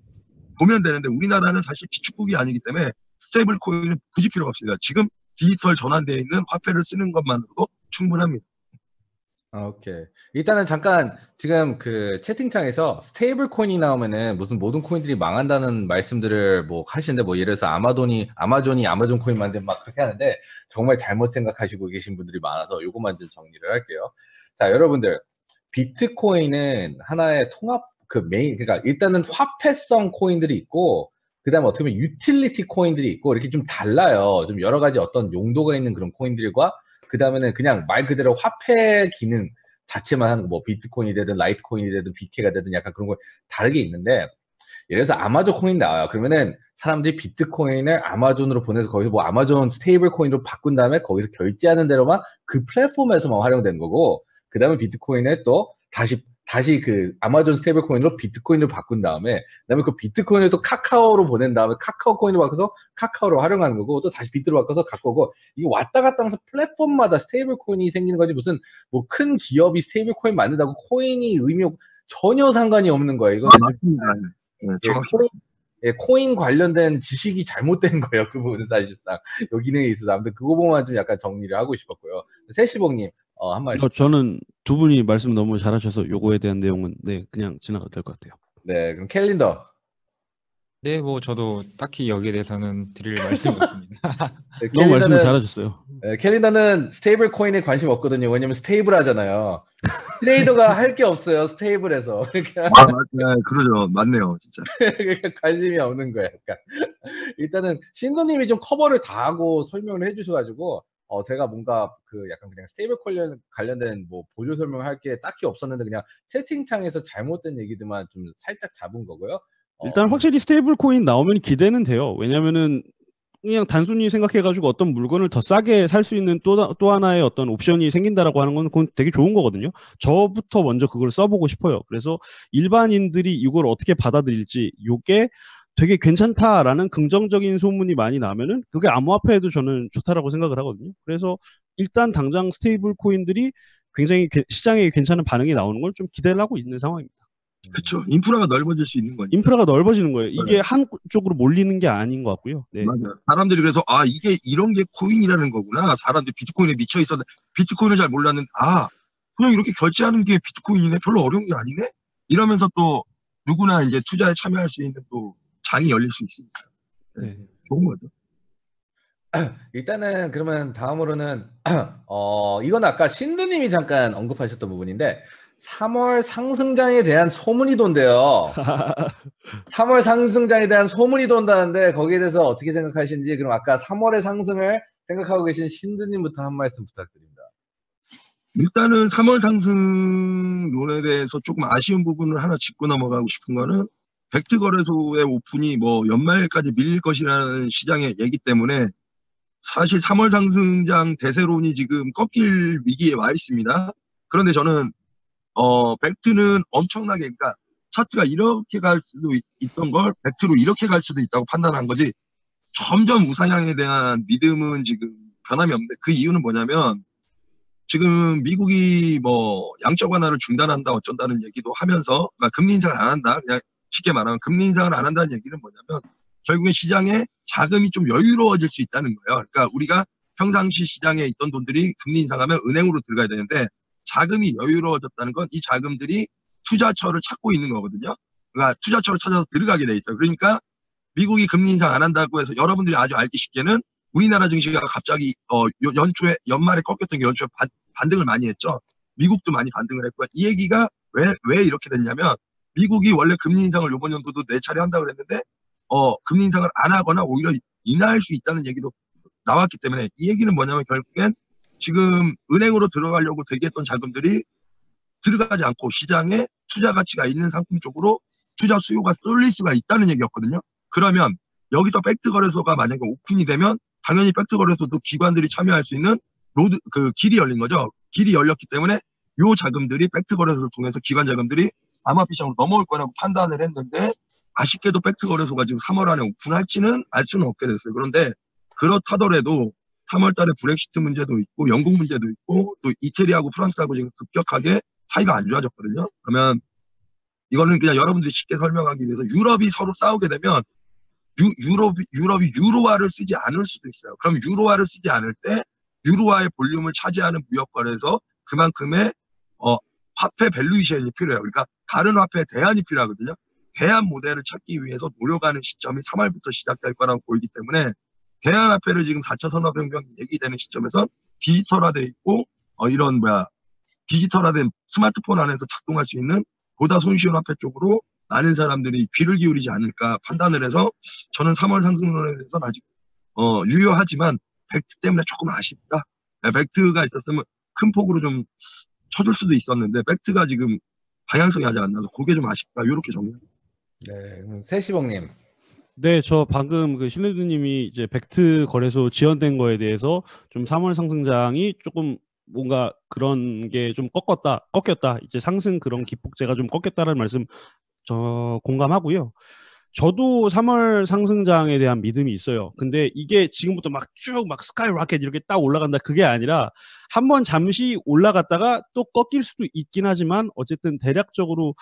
보면 되는데 우리나라는 사실 기축국이 아니기 때문에 스테이블 코인은 굳이 필요가 없습니다. 지금 디지털 전환되어 있는 화폐를 쓰는 것만으로도 충분합니다. 오케이. 일단은 잠깐 지금 그 채팅창에서 스테이블 코인이 나오면은 무슨 모든 코인들이 망한다는 말씀들을 뭐 하시는데 뭐 예를 들어서 아마존이 아마존 코인 만들면 막 그렇게 하는데 정말 잘못 생각하시고 계신 분들이 많아서 요것만 좀 정리를 할게요. 자, 여러분들 비트코인은 하나의 통합 그러니까 일단은 화폐성 코인들이 있고 그다음에 어떻게 보면 유틸리티 코인들이 있고 이렇게 좀 달라요. 좀 여러 가지 어떤 용도가 있는 그런 코인들과 그 다음에는 그냥 말 그대로 화폐 기능 자체만 하는 뭐 비트코인이 되든 라이트코인이 되든 비케가 되든 약간 그런 거 다르게 있는데 예를 들어서 아마존 코인 나와요. 그러면은 사람들이 비트코인을 아마존으로 보내서 거기서 뭐 아마존 스테이블 코인으로 바꾼 다음에 거기서 결제하는 대로만 그 플랫폼에서만 활용되는 거고 그 다음에 비트코인을 또 다시 그 아마존 스테이블 코인으로 비트코인으로 바꾼 다음에 그다음에 그 비트코인을 또 카카오로 보낸 다음에 카카오 코인으로 바꿔서 카카오로 활용하는 거고 또 다시 비트로 바꿔서 갖고고 이게 왔다 갔다 하면서 플랫폼마다 스테이블 코인이 생기는 거지 무슨 뭐 큰 기업이 스테이블 코인 만든다고 코인이 의미 전혀 상관이 없는 거예요. 이거는 코인 관련된 지식이 잘못된 거예요. 그 부분은 사실상 여기는 있어서 아무튼 그거 보면 좀 약간 정리를 하고 싶었고요. 세시봉님 한 말. 저는 두 분이 말씀 너무 잘하셔서 요거에 대한 내용은 그냥 지나가도 될 것 같아요. 네, 그럼 캘린더. 네, 뭐 저도 딱히 여기에 대해서는 드릴 말씀이 없습니다. 너무 말씀을 잘하셨어요. 캘린더는 스테이블 코인에 관심 없거든요. 왜냐면 스테이블하잖아요. 트레이더가 할 게 없어요. 스테이블해서. 그러니까 맞네. 그러죠. 맞네요, 진짜. 그러니까 관심이 없는 거예요. 그러니까 일단은 신도님이 좀 커버를 다 하고 설명을 해주셔가지고 제가 뭔가 그 약간 그냥 스테이블 코인 관련된 뭐 보조 설명할 게 딱히 없었는데 그냥 채팅창에서 잘못된 얘기들만 좀 살짝 잡은 거고요. 일단 확실히 스테이블 코인 나오면 기대는 돼요. 왜냐면은 그냥 단순히 생각해가지고 어떤 물건을 더 싸게 살 수 있는 또 하나의 어떤 옵션이 생긴다라고 하는 건 그건 되게 좋은 거거든요. 저부터 먼저 그걸 써보고 싶어요. 그래서 일반인들이 이걸 어떻게 받아들일지 이게 되게 괜찮다라는 긍정적인 소문이 많이 나면은 그게 암호화폐에도 저는 좋다라고 생각을 하거든요. 그래서 일단 당장 스테이블 코인들이 굉장히 시장에 괜찮은 반응이 나오는 걸 좀 기대를 하고 있는 상황입니다. 그렇죠. 인프라가 넓어질 수 있는 거니까. 인프라가 넓어지는 거예요. 이게 네. 한쪽으로 몰리는 게 아닌 것 같고요. 네. 맞아요. 사람들이 그래서 이게 이런 게 코인이라는 거구나. 사람들이 비트코인에 미쳐 있었는데 비트코인을 잘 몰랐는데 그냥 이렇게 결제하는 게 비트코인이네. 별로 어려운 게 아니네. 이러면서 또 누구나 이제 투자에 참여할 수 있는 또 장이 열릴 수 있으니까. 네. 좋은 거죠. 일단은 그러면 다음으로는 이건 아까 신두님이 잠깐 언급하셨던 부분인데 3월 상승장에 대한 소문이 돈대요. 3월 상승장에 대한 소문이 돈다는데 거기에 대해서 어떻게 생각하시는지 그럼 아까 3월의 상승을 생각하고 계신 신두님부터 한 말씀 부탁드립니다. 일단은 3월 상승론에 대해서 조금 아쉬운 부분을 하나 짚고 넘어가고 싶은 거는 벡트 거래소의 오픈이 뭐 연말까지 밀릴 것이라는 시장의 얘기 때문에 사실 3월 상승장 대세론이 지금 꺾일 위기에 와 있습니다. 그런데 저는 벡트는 엄청나게 그러니까 차트가 이렇게 갈 수도 있던 걸 벡트로 이렇게 갈 수도 있다고 판단한 거지 점점 우상향에 대한 믿음은 지금 변함이 없는데 그 이유는 뭐냐면 지금 미국이 뭐 양적 완화를 중단한다 어쩐다는 얘기도 하면서 그러니까 금리 인상을 안 한다 그냥 쉽게 말하면 금리 인상을 안 한다는 얘기는 뭐냐면 결국에 시장에 자금이 좀 여유로워질 수 있다는 거예요. 그러니까 우리가 평상시 시장에 있던 돈들이 금리 인상하면 은행으로 들어가야 되는데 자금이 여유로워졌다는 건 이 자금들이 투자처를 찾고 있는 거거든요. 그러니까 투자처를 찾아서 들어가게 돼 있어요. 그러니까 미국이 금리 인상 안 한다고 해서 여러분들이 아주 알기 쉽게는 우리나라 증시가 갑자기 연말에 꺾였던 게 연초에 반등을 많이 했죠. 미국도 많이 반등을 했고요. 이 얘기가 왜 이렇게 됐냐면 미국이 원래 금리 인상을 이번 연도도 4차례 한다고 그랬는데 금리 인상을 안 하거나 오히려 인하할 수 있다는 얘기도 나왔기 때문에 이 얘기는 뭐냐면 결국엔 지금 은행으로 들어가려고 대기했던 자금들이 들어가지 않고 시장에 투자 가치가 있는 상품 쪽으로 투자 수요가 쏠릴 수가 있다는 얘기였거든요. 그러면 여기서 팩트 거래소가 만약에 오픈이 되면 당연히 팩트 거래소도 기관들이 참여할 수 있는 길이 열린 거죠. 길이 열렸기 때문에 요 자금들이 팩트 거래소를 통해서 기관 자금들이 암호화폐 시장으로 넘어올 거라고 판단을 했는데 아쉽게도 팩트 거래소가 지금 3월 안에 오픈할지는 알 수는 없게 됐어요. 그런데 그렇다더라도 3월 달에 브렉시트 문제도 있고 영국 문제도 있고 또 이태리하고 프랑스하고 지금 급격하게 사이가 안 좋아졌거든요. 그러면 이거는 그냥 여러분들이 쉽게 설명하기 위해서 유럽이 서로 싸우게 되면 유럽이 유로화를 쓰지 않을 수도 있어요. 그럼 유로화를 쓰지 않을 때 유로화의 볼륨을 차지하는 무역거래에서 그만큼의 화폐 밸류에이션이 필요해요. 그러니까 다른 화폐에 대안이 필요하거든요. 대안 모델을 찾기 위해서 노력하는 시점이 3월부터 시작될 거라고 보이기 때문에 대안 화폐를 지금 4차 산업혁명이 얘기되는 시점에서 디지털화돼 있고 디지털화된 스마트폰 안에서 작동할 수 있는 보다 손쉬운 화폐 쪽으로 많은 사람들이 귀를 기울이지 않을까 판단을 해서 저는 3월 상승론에 대해서는 아직 유효하지만 벡트 때문에 조금 아쉽다. 네, 벡트가 있었으면 큰 폭으로 좀 쳐줄 수도 있었는데 벡트가 지금 방향성이 아직 안 나서 그게 좀 아쉽다. 이렇게 정리합니다. 네, 세시봉님. 네, 저 방금 그 신뢰드님이 이제 벡트 거래소 지연된 거에 대해서 좀 3월 상승장이 조금 뭔가 그런 게 좀 꺾였다. 이제 상승 그런 기폭제가 좀 꺾였다는 말씀 저 공감하고요. 저도 3월 상승장에 대한 믿음이 있어요. 근데 이게 지금부터 쭉 스카이 로켓 이렇게 딱 올라간다 그게 아니라 한번 잠시 올라갔다가 또 꺾일 수도 있긴 하지만 어쨌든 대략적으로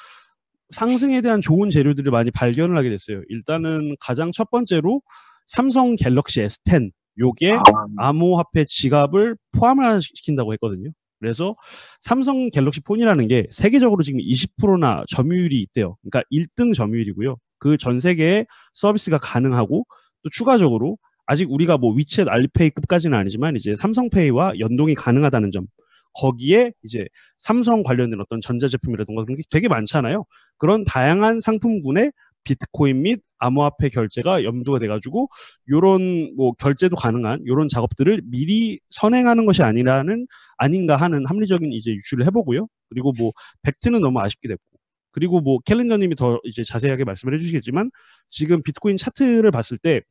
상승에 대한 좋은 재료들을 많이 발견을 하게 됐어요. 일단은 가장 첫 번째로 삼성 갤럭시 S10 요게 암호화폐 지갑을 포함을 시킨다고 했거든요. 그래서 삼성 갤럭시 폰이라는 게 세계적으로 지금 20%나 점유율이 있대요. 그러니까 1등 점유율이고요. 그 전 세계에 서비스가 가능하고 또 추가적으로 아직 우리가 뭐 위챗 알리페이급까지는 아니지만 이제 삼성페이와 연동이 가능하다는 점. 거기에 이제 삼성 관련된 어떤 전자제품이라든가 그런 게 되게 많잖아요. 그런 다양한 상품군에 비트코인 및 암호화폐 결제가 염두가 돼가지고 요런 뭐 결제도 가능한 요런 작업들을 미리 선행하는 것이 아닌가 하는 합리적인 이제 유추를 해보고요. 그리고 뭐 팩트는 너무 아쉽게 됐고, 그리고 뭐 캘린더님이 더 이제 자세하게 말씀을 해주시겠지만 지금 비트코인 차트를 봤을 때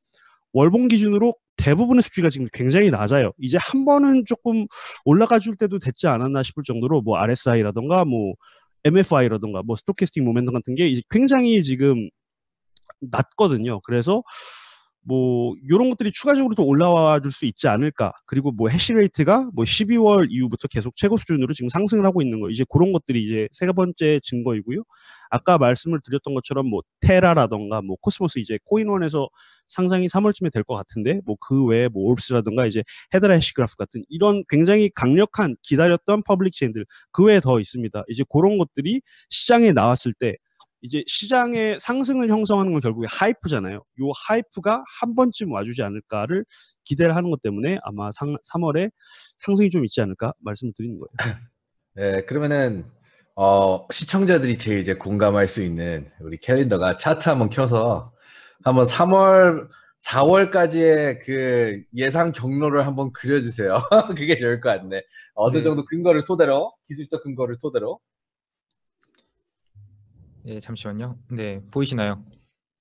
월봉 기준으로 대부분의 수치가 지금 굉장히 낮아요. 이제 한 번은 조금 올라가 줄 때도 됐지 않았나 싶을 정도로 뭐 RSI라던가 뭐 MFI라던가 뭐 스토캐스틱 모멘텀 같은 게 이제 굉장히 지금 낮거든요. 그래서 뭐 이런 것들이 추가적으로 또 올라와 줄 수 있지 않을까. 그리고 뭐 해시레이트가 뭐 12월 이후부터 계속 최고 수준으로 지금 상승을 하고 있는 거, 이제 그런 것들이 이제 세 번째 증거이고요. 아까 말씀을 드렸던 것처럼 뭐 테라라던가 뭐 코스모스 이제 코인원에서 상장이 3월쯤에 될 것 같은데, 뭐 그 외에 뭐 올프스라던가 이제 헤드라 해시그래프 같은 이런 굉장히 강력한 기다렸던 퍼블릭 체인들 그 외에 더 있습니다. 이제 그런 것들이 시장에 나왔을 때 이제 시장의 상승을 형성하는 건 결국에 하이프잖아요. 요 하이프가 한 번쯤 와주지 않을까를 기대를 하는 것 때문에 아마 3월에 상승이 좀 있지 않을까 말씀을 드리는 거예요. 네, 그러면은 시청자들이 제일 이제 공감할 수 있는 우리 캘린더가 차트 한번 켜서 한번 3월, 4월까지의 그 예상 경로를 한번 그려주세요. 그게 좋을 것 같네. 어느 정도 근거를 토대로, 기술적 근거를 토대로. 네, 잠시만요. 네, 보이시나요?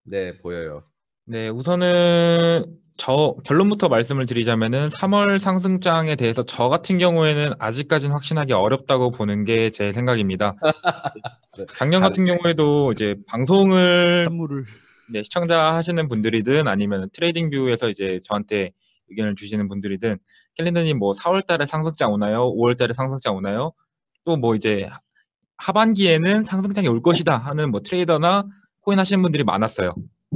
네, 보여요. 네, 우선은 저 결론부터 말씀을 드리자면은 3월 상승장에 대해서 저 같은 경우에는 아직까지는 확신하기 어렵다고 보는 게 제 생각입니다. 작년 같은 경우에도 이제 방송을 선물을 네, 시청자 하시는 분들이든 아니면 트레이딩 뷰에서 이제 저한테 의견을 주시는 분들이든 캘린더님 뭐 4월 달에 상승장 오나요? 5월 달에 상승장 오나요? 또 뭐 이제 하반기에는 상승장이 올 것이다 하는 뭐 트레이더나 코인 하시는 분들이 많았어요.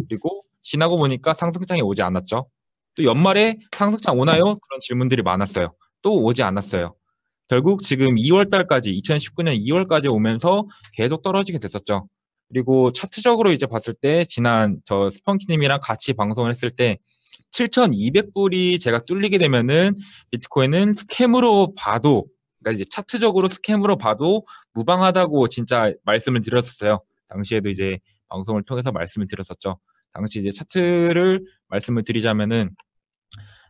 그리고 지나고 보니까 상승장이 오지 않았죠. 또 연말에 상승장 오나요? 그런 질문들이 많았어요. 또 오지 않았어요. 결국 지금 2월 달까지 2019년 2월까지 오면서 계속 떨어지게 됐었죠. 그리고 차트적으로 이제 봤을 때 지난 저 스펀키님이랑 같이 방송을 했을 때 7,200불이 제가 뚫리게 되면은 비트코인은 스캠으로 봐도, 그러니까 이제 차트적으로 스캠으로 봐도 무방하다고 진짜 말씀을 드렸었어요. 당시에도 이제 방송을 통해서 말씀을 드렸었죠. 당시 이제 차트를 말씀을 드리자면은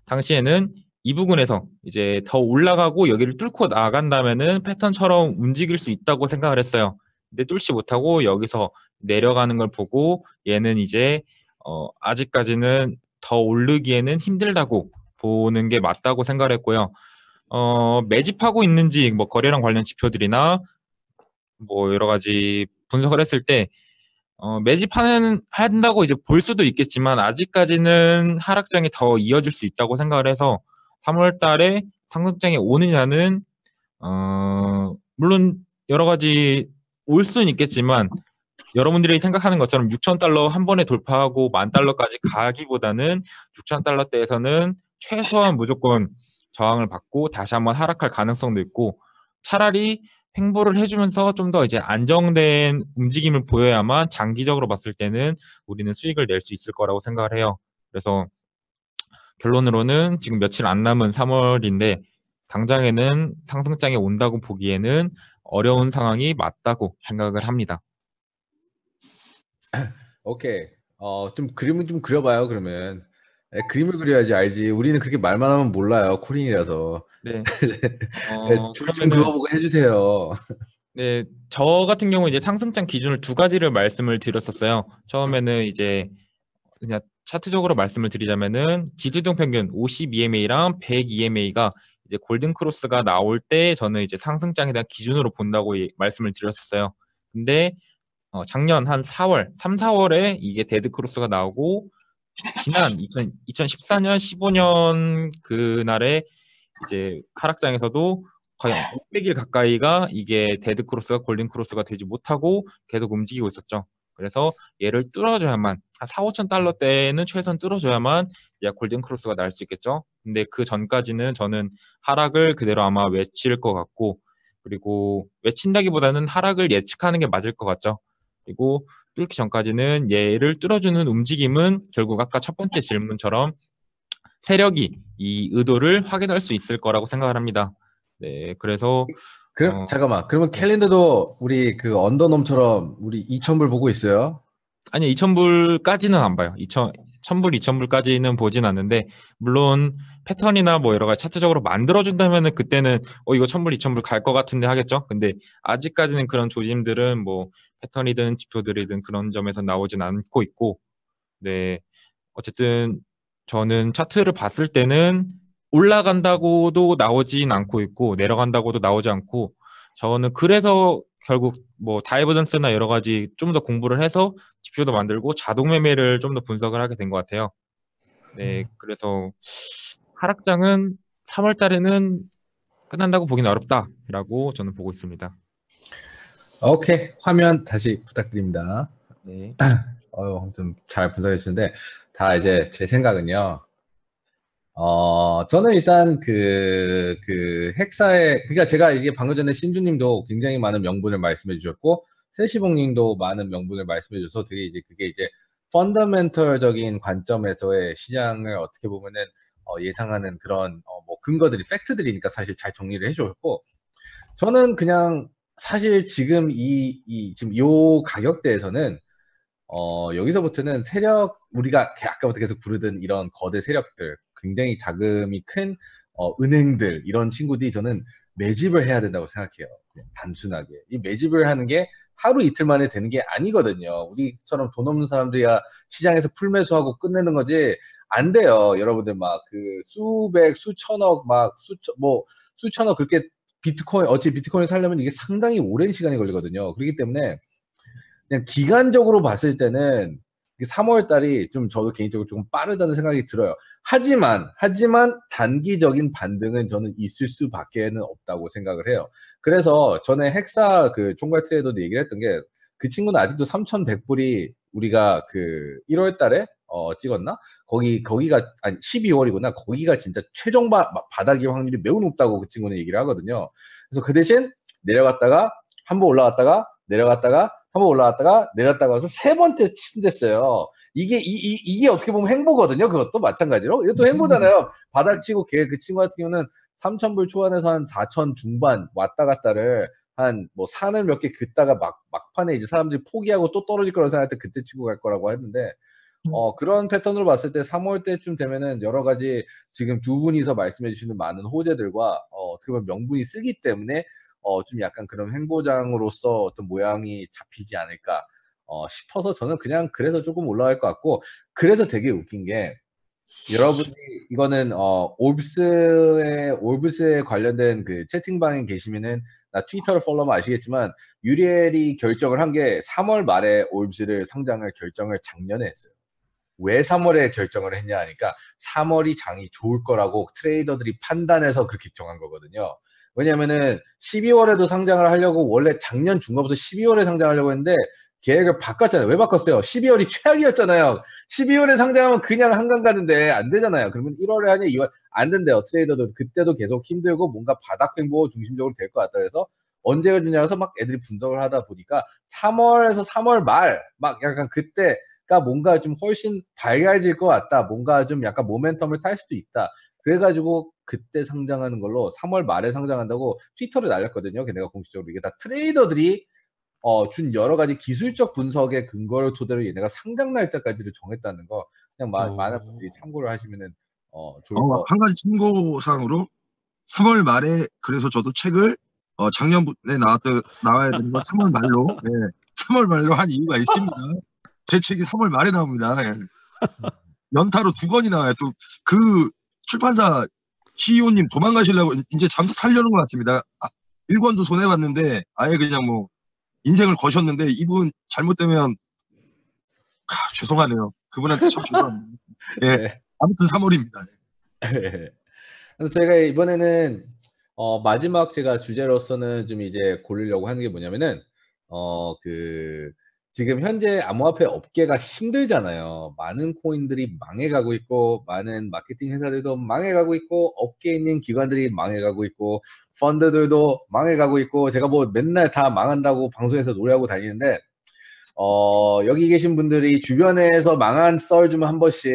당시에는 이 부분에서 이제 더 올라가고 여기를 뚫고 나간다면은 패턴처럼 움직일 수 있다고 생각을 했어요. 근데 뚫지 못하고 여기서 내려가는 걸 보고 얘는 이제 아직까지는 더 오르기에는 힘들다고 보는 게 맞다고 생각을 했고요. 매집하고 있는지 뭐 거래량 관련 지표들이나 뭐 여러 가지 분석을 했을 때 한다고 이제 볼 수도 있겠지만 아직까지는 하락장이 더 이어질 수 있다고 생각을 해서 3월 달에 상승장이 오느냐는 물론 여러 가지 올 수는 있겠지만 여러분들이 생각하는 것처럼 6,000달러 한 번에 돌파하고 10,000달러까지 가기보다는 6,000달러대에서는 최소한 무조건 저항을 받고 다시 한번 하락할 가능성도 있고, 차라리 횡보를 해주면서 좀 더 이제 안정된 움직임을 보여야만 장기적으로 봤을 때는 우리는 수익을 낼 수 있을 거라고 생각을 해요. 그래서 결론으로는 지금 며칠 안 남은 3월인데 당장에는 상승장이 온다고 보기에는 어려운 상황이 맞다고 생각을 합니다. 오케이. 좀 그림을 좀 그려봐요, 그러면. 그림을 그려야지 알지. 우리는 그렇게 말만 하면 몰라요. 코린이라서. 네. 좀 그려보고 해주세요. 네, 저 같은 경우 이제 상승장 기준을 두 가지를 말씀을 드렸었어요. 처음에는 이제 그냥 차트적으로 말씀을 드리자면은 지수이동 평균 50EMA랑 100EMA가 이제 골든 크로스가 나올 때 저는 이제 상승장에 대한 기준으로 본다고 말씀을 드렸었어요. 근데 작년 한 4월, 3, 4월에 이게 데드 크로스가 나오고 지난 2014년, 15년 그날에 이제 하락장에서도 거의 500일 가까이가 이게 데드 크로스가 골든 크로스가 되지 못하고 계속 움직이고 있었죠. 그래서 얘를 뚫어줘야만 한 4, 5천 달러대는 최소한 뚫어줘야만 골든 크로스가 날 수 있겠죠. 근데 그 전까지는 저는 하락을 그대로 아마 외칠 것 같고, 그리고 외친다기보다는 하락을 예측하는 게 맞을 것 같죠. 그리고 뚫기 전까지는 얘를 뚫어주는 움직임은 결국 아까 첫 번째 질문처럼 세력이 이 의도를 확인할 수 있을 거라고 생각을 합니다. 네, 그래서 그럼 잠깐만. 그러면 캘린더도 우리 그 언더놈처럼 우리 2,000불 보고 있어요? 아니 2,000불까지는 안 봐요. 1,000불, 2,000불까지는 보진 않는데 물론 패턴이나 뭐 여러 가지 차트적으로 만들어준다면은 그때는 이거 1,000불, 2,000불 갈 것 같은데 하겠죠. 근데 아직까지는 그런 조짐들은 뭐 패턴이든 지표들이든 그런 점에서 나오진 않고 있고, 네, 어쨌든 저는 차트를 봤을 때는 올라간다고도 나오진 않고 있고 내려간다고도 나오지 않고, 저는 그래서 결국 뭐 다이버전스나 여러 가지 좀 더 공부를 해서 지표도 만들고 자동 매매를 좀 더 분석을 하게 된 것 같아요. 네, 그래서 하락장은 3월 달에는 끝난다고 보기는 어렵다라고 저는 보고 있습니다. 오케이. 화면 다시 부탁드립니다. 네. 좀 잘 분석해 주시는데, 다 이제 제 생각은요. 저는 일단 그 핵사의, 그러니까 제가 이게 방금 전에 신주님도 굉장히 많은 명분을 말씀해 주셨고, 세시봉님도 많은 명분을 말씀해 주셔서 되게 이제 그게 이제 펀더멘털적인 관점에서의 시장을 어떻게 보면은 예상하는 그런 뭐 근거들이 팩트들이니까 사실 잘 정리를 해 주셨고, 저는 그냥 사실 지금 지금 요 가격대에서는 여기서부터는 세력, 우리가 아까부터 계속 부르던 이런 거대 세력들, 굉장히 자금이 큰 은행들, 이런 친구들이 저는 매집을 해야 된다고 생각해요. 그냥 단순하게. 이 매집을 하는 게 하루 이틀 만에 되는 게 아니거든요. 우리처럼 돈 없는 사람들이야 시장에서 풀매수하고 끝내는 거지. 안 돼요. 여러분들 막 그 수백, 수천억, 수천억 그렇게 비트코인 살려면 이게 상당히 오랜 시간이 걸리거든요. 그렇기 때문에 그냥 기간적으로 봤을 때는 3월 달이 좀 저도 개인적으로 조금 빠르다는 생각이 들어요. 하지만 단기적인 반등은 저는 있을 수밖에는 없다고 생각을 해요. 그래서 전에 헥사 그 총괄 트레이더도 얘기를 했던 게, 그 친구는 아직도 3,100불이 우리가 그 1월 달에 찍었나? 거기가 아니 12월이구나. 거기가 진짜 최종 바닥일 확률이 매우 높다고 그 친구는 얘기를 하거든요. 그래서 그 대신 내려갔다가 한번 올라갔다가 내려갔다가 한번 올라갔다가 내렸다가 해서 세 번째 친댔어요. 이게 어떻게 보면 행보거든요. 그것도 마찬가지로. 이것도 행보잖아요. 바닥 치고 그 친구 같은 경우는 3,000불 초반에서 한 4,000 중반 왔다 갔다를 한 뭐 산을 몇 개 긋다가 막판에 이제 사람들이 포기하고 또 떨어질 거라고 생각할 때 그때 치고 갈 거라고 했는데, 그런 패턴으로 봤을 때 3월 때쯤 되면은 여러 가지 지금 두 분이서 말씀해 주시는 많은 호재들과 어떻게 보면 명분이 쓰기 때문에 좀 약간 그런 행보장으로서 어떤 모양이 잡히지 않을까 싶어서, 저는 그냥 그래서 조금 올라갈 것 같고, 그래서 되게 웃긴 게, 여러분이 이거는 올브스에 관련된 그 채팅방에 계시면은, 나 트위터를 팔로우하면 아시겠지만, 유리엘이 결정을 한 게 3월 말에 올브스를 상장을 결정을 작년에 했어요. 왜 3월에 결정을 했냐 하니까 3월이 장이 좋을 거라고 트레이더들이 판단해서 그렇게 정한 거거든요. 왜냐면은 12월에도 상장을 하려고, 원래 작년 중반부터 12월에 상장하려고 했는데 계획을 바꿨잖아요. 왜 바꿨어요? 12월이 최악이었잖아요. 12월에 상장하면 그냥 한강 가는데 안 되잖아요. 그러면 1월에 하냐 2월 안 된대요. 트레이더도 그때도 계속 힘들고 뭔가 바닥 횡보 중심적으로 될 것 같다 그래서 언제가 주냐 해서 막 애들이 분석을 하다 보니까 3월에서 3월 말 막 약간 그때가 뭔가 좀 훨씬 밝아질 것 같다. 뭔가 좀 약간 모멘텀을 탈 수도 있다. 그래가지고 그때 상장하는 걸로 3월 말에 상장한다고 트위터를 날렸거든요. 걔네가 공식적으로. 이게 다 트레이더들이 준 여러 가지 기술적 분석의 근거를 토대로 얘네가 상장 날짜까지를 정했다는 거, 그냥 많은 분들이 참고를 하시면은 좋을 것 같아요. 한 가지 참고사항으로 3월 말에, 그래서 저도 책을 작년에 나와야 되는 건 3월 말로, 3월 말로 한 이유가 있습니다. 제 책이 3월 말에 나옵니다. 연타로 2권이 나와요. 또 그 출판사 CEO님 도망가시려고 이제 잠수 타려는 것 같습니다. 1권도 손해봤는데 아예 그냥 뭐 인생을 거셨는데, 이분 잘못되면 죄송하네요. 그분한테 참 죄송합니다. 예, 네. 아무튼 3월입니다. 그래서 제가 이번에는 마지막 제가 주제로서는 좀 이제 고르려고 하는 게 뭐냐면은 지금 현재 암호화폐 업계가 힘들잖아요. 많은 코인들이 망해가고 있고, 많은 마케팅 회사들도 망해가고 있고, 업계에 있는 기관들이 망해가고 있고, 펀드들도 망해가고 있고, 제가 뭐 맨날 다 망한다고 방송에서 노래하고 다니는데, 여기 계신 분들이 주변에서 망한 썰 좀 한 번씩,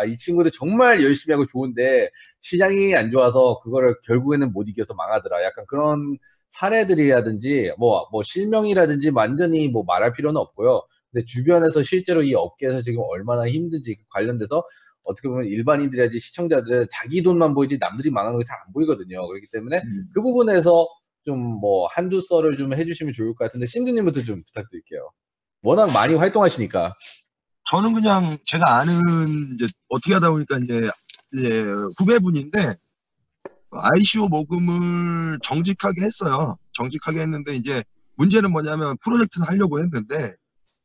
이 친구들 정말 열심히 하고 좋은데 시장이 안 좋아서 그거를 결국에는 못 이겨서 망하더라. 약간 그런 사례들이라든지 뭐 실명이라든지 완전히 뭐 말할 필요는 없고요. 근데 주변에서 실제로 이 업계에서 지금 얼마나 힘든지 관련돼서 어떻게 보면 일반인들이라든지 시청자들은 자기 돈만 보이지 남들이 망하는 거 잘 안 보이거든요. 그렇기 때문에 그 부분에서 좀 뭐 한두 썰을 좀 해주시면 좋을 것 같은데 신두님부터 좀 부탁드릴게요. 워낙 많이 활동하시니까. 저는 그냥 제가 아는 이제 어떻게 하다 보니까 이제 후배분인데 ICO 모금을 정직하게 했어요. 정직하게 했는데 이제 문제는 뭐냐면 프로젝트는 하려고 했는데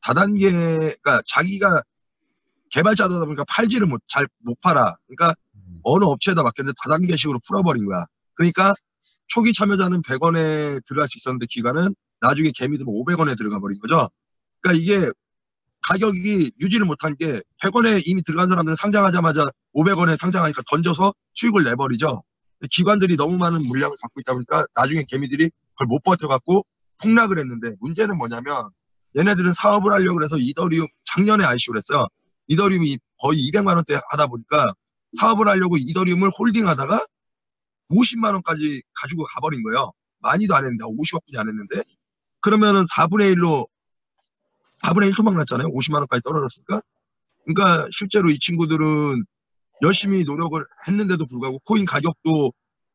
다단계, 그러니까 자기가 개발자다 보니까 팔지를 잘 못 팔아. 그러니까 어느 업체에다 맡겼는데 다단계식으로 풀어버린 거야. 그러니까 초기 참여자는 100원에 들어갈 수 있었는데 기간은 나중에 개미들은 500원에 들어가 버린 거죠. 그러니까 이게 가격이 유지를 못한 게 100원에 이미 들어간 사람들은 상장하자마자 500원에 상장하니까 던져서 수익을 내버리죠. 기관들이 너무 많은 물량을 갖고 있다 보니까 나중에 개미들이 그걸 못 버텨갖고 폭락을 했는데 문제는 뭐냐면 얘네들은 사업을 하려고 해서 이더리움 작년에 ICO를 했어요. 이더리움이 거의 200만 원대 하다 보니까 사업을 하려고 이더리움을 홀딩하다가 50만 원까지 가지고 가버린 거예요. 많이도 안 했는데 50억뿐이 안 했는데 그러면은 4분의 1 토막 났잖아요. 50만 원까지 떨어졌으니까. 그러니까 실제로 이 친구들은 열심히 노력을 했는데도 불구하고 코인 가격도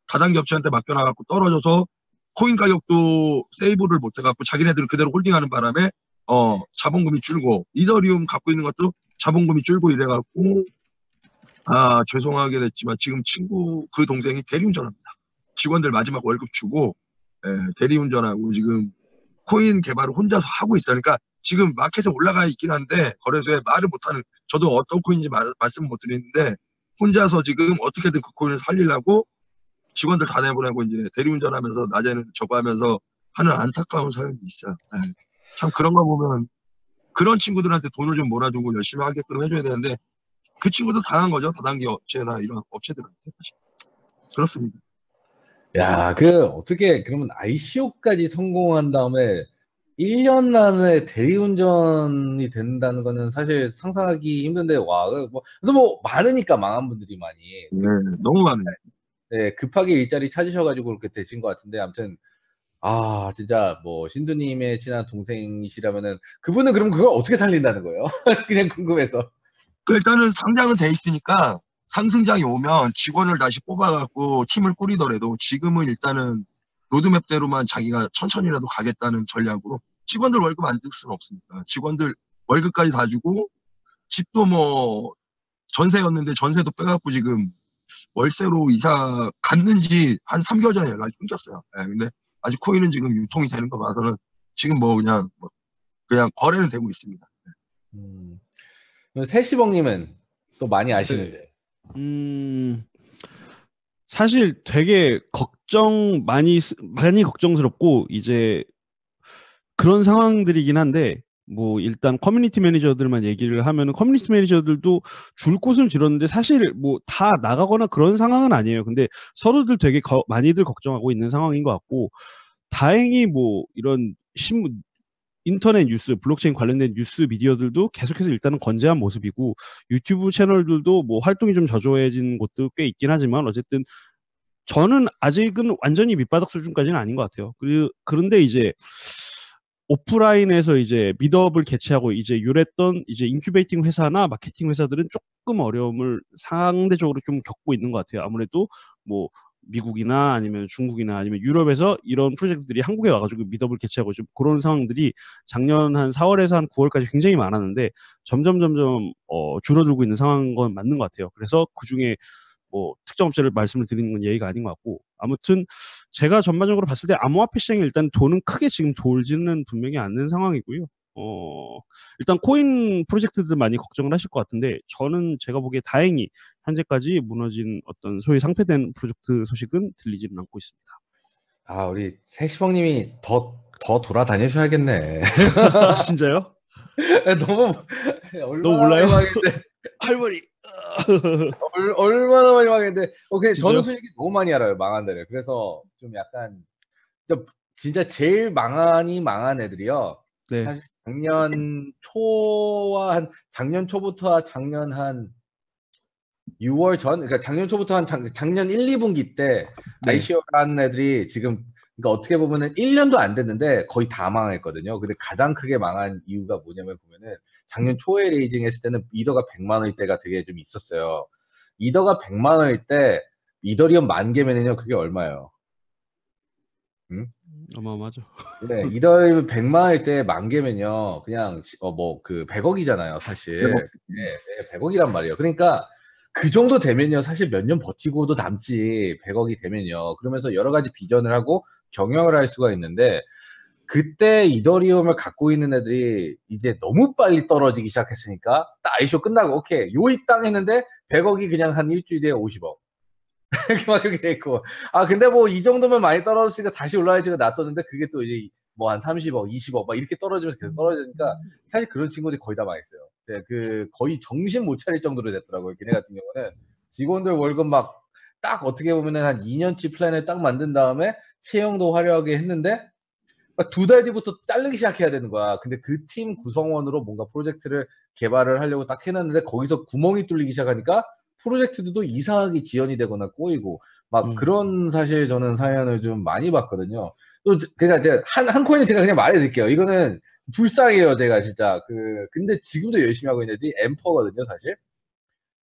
다단계 업체한테 맡겨놔갖고 떨어져서 코인 가격도 세이브를 못해갖고 자기네들은 그대로 홀딩하는 바람에 자본금이 줄고 이더리움 갖고 있는 것도 자본금이 줄고 이래갖고 죄송하게 됐지만 지금 친구 그 동생이 대리운전합니다. 직원들 마지막 월급 주고 대리운전하고 지금 코인 개발을 혼자서 하고 있어요. 그러니까 지금 마켓에 올라가 있긴 한데 거래소에 말을 못하는, 저도 어떤 코인인지 말씀 못 드리는데 혼자서 지금 어떻게든 그 코인을 살리려고 직원들 다 내보내고 이제 대리운전하면서 낮에는 저거 하면서 하는 안타까운 사연이 있어요. 참 그런 거 보면 그런 친구들한테 돈을 좀 몰아주고 열심히 하게끔 해줘야 되는데 그 친구도 당한 거죠. 다단계 업체나 이런 업체들한테. 그렇습니다. 야, 어떻게 그러면 ICO까지 성공한 다음에 1년 안에 대리운전이 된다는 거는 사실 상상하기 힘든데, 그래도 뭐 많으니까 망한 분들이 많이. 네, 너무 많아요. 네, 급하게 일자리 찾으셔가지고 그렇게 되신 것 같은데, 아무튼, 진짜 뭐, 신두님의 친한 동생이시라면은, 그분은 그럼 그걸 어떻게 살린다는 거예요? 그냥 궁금해서. 일단은 상장은 돼 있으니까 상승장이 오면 직원을 다시 뽑아갖고 팀을 꾸리더라도 지금은 일단은 로드맵대로만 자기가 천천히라도 가겠다는 전략으로 직원들 월급 안 줄 수는 없으니까 직원들 월급까지 다 주고 집도 뭐 전세였는데 전세도 빼갖고 지금 월세로 이사 갔는지 한 3개월 전에 연락이 끊겼어요. 근데 아직 코인은 지금 유통이 되는 거 봐서는 지금 그냥 거래는 되고 있습니다. 세시봉님은 또 많이 아시는데. 사실 되게 많이 걱정스럽고 이제 그런 상황들이긴 한데 뭐 일단 커뮤니티 매니저들만 얘기를 하면은 커뮤니티 매니저들도 줄 곳은 줄었는데 사실 뭐 다 나가거나 그런 상황은 아니에요. 근데 서로들 되게 많이들 걱정하고 있는 상황인 것 같고 다행히 뭐 이런 인터넷 뉴스, 블록체인 관련된 뉴스 미디어들도 계속해서 일단은 건재한 모습이고 유튜브 채널들도 뭐 활동이 좀 저조해진 곳도 꽤 있긴 하지만 어쨌든 저는 아직은 완전히 밑바닥 수준까지는 아닌 것 같아요. 그런데 이제 오프라인에서 이제 미드업을 개최하고 이제 유랬던 이제 인큐베이팅 회사나 마케팅 회사들은 조금 어려움을 상대적으로 좀 겪고 있는 것 같아요. 아무래도 뭐 미국이나 아니면 중국이나 아니면 유럽에서 이런 프로젝트들이 한국에 와가지고 미드업을 개최하고 좀 그런 상황들이 작년 한 4월에서 한 9월까지 굉장히 많았는데 점점 줄어들고 있는 상황인 건 맞는 것 같아요. 그래서 그중에 뭐 특정 업체를 말씀을 드리는 건 예의가 아닌 것 같고 아무튼 제가 전반적으로 봤을 때 암호화폐 시장이 일단 돈은 크게 지금 돌지는 분명히 않는 상황이고요. 일단 코인 프로젝트들 많이 걱정을 하실 것 같은데 저는 제가 보기에 다행히 현재까지 무너진 어떤 소위 상폐된 프로젝트 소식은 들리지는 않고 있습니다. 우리 세시봉님이 더 돌아다니셔야겠네. 진짜요? 너무 몰라요? 할머니 얼마나 많이 망했는데 저는 솔직히 너무 많이 알아요. 망한 데를. 그래서 좀 약간 진짜 제일 망한 애들이요. 네. 사실 작년 초와 작년 초부터 작년 한 6월 전, 그러니까 작년 초부터 한 작년 1, 2분기 때 네. ICO라는 애들이 지금 그러니까 어떻게 보면은 1년도 안 됐는데 거의 다 망했거든요. 근데 가장 크게 망한 이유가 뭐냐면 보면은 작년 초에 레이징 했을 때는 이더가 100만 원일 때가 되게 좀 있었어요. 이더가 100만 원일 때 이더리움 10,000개면은요 그게 얼마예요? 응? 어마어마하죠. 네, 이더리움 100만 원일 때 10,000개면요 그냥 뭐 그 100억이잖아요, 사실. 네. 네, 100억이란 말이에요. 그러니까 그 정도 되면요 사실 몇 년 버티고도 남지 100억이 되면요. 그러면서 여러 가지 비전을 하고 경영을 할 수가 있는데 그때 이더리움을 갖고 있는 애들이 이제 너무 빨리 떨어지기 시작했으니까 딱 ICO 끝나고 오케이 요이 땅 했는데 100억이 그냥 한 일주일 뒤에 50억 막 그렇게 돼 있고 아 근데 뭐 이 정도면 많이 떨어졌으니까 다시 올라야지가 놔뒀는데 그게 또 이제 뭐 한 30억 20억 막 이렇게 떨어지면서 계속 떨어지니까 사실 그런 친구들이 거의 다 망했어요. 네, 그 거의 정신 못 차릴 정도로 됐더라고요. 걔네 같은 경우는 직원들 월급 막 딱 어떻게 보면은 한 2년치 플랜을 딱 만든 다음에 채용도 화려하게 했는데 2달 뒤부터 자르기 시작해야 되는 거야. 근데 그 팀 구성원으로 뭔가 프로젝트를 개발을 하려고 딱 해놨는데 거기서 구멍이 뚫리기 시작하니까 프로젝트도 이상하게 지연이 되거나 꼬이고 막 그런 사실 저는 사연을 좀 많이 봤거든요. 또 그러니까 이제 한 코인은 제가 그냥 말해드릴게요. 이거는 불쌍해요, 제가 진짜. 근데 지금도 열심히 하고 있는 애들이 엠퍼거든요, 사실.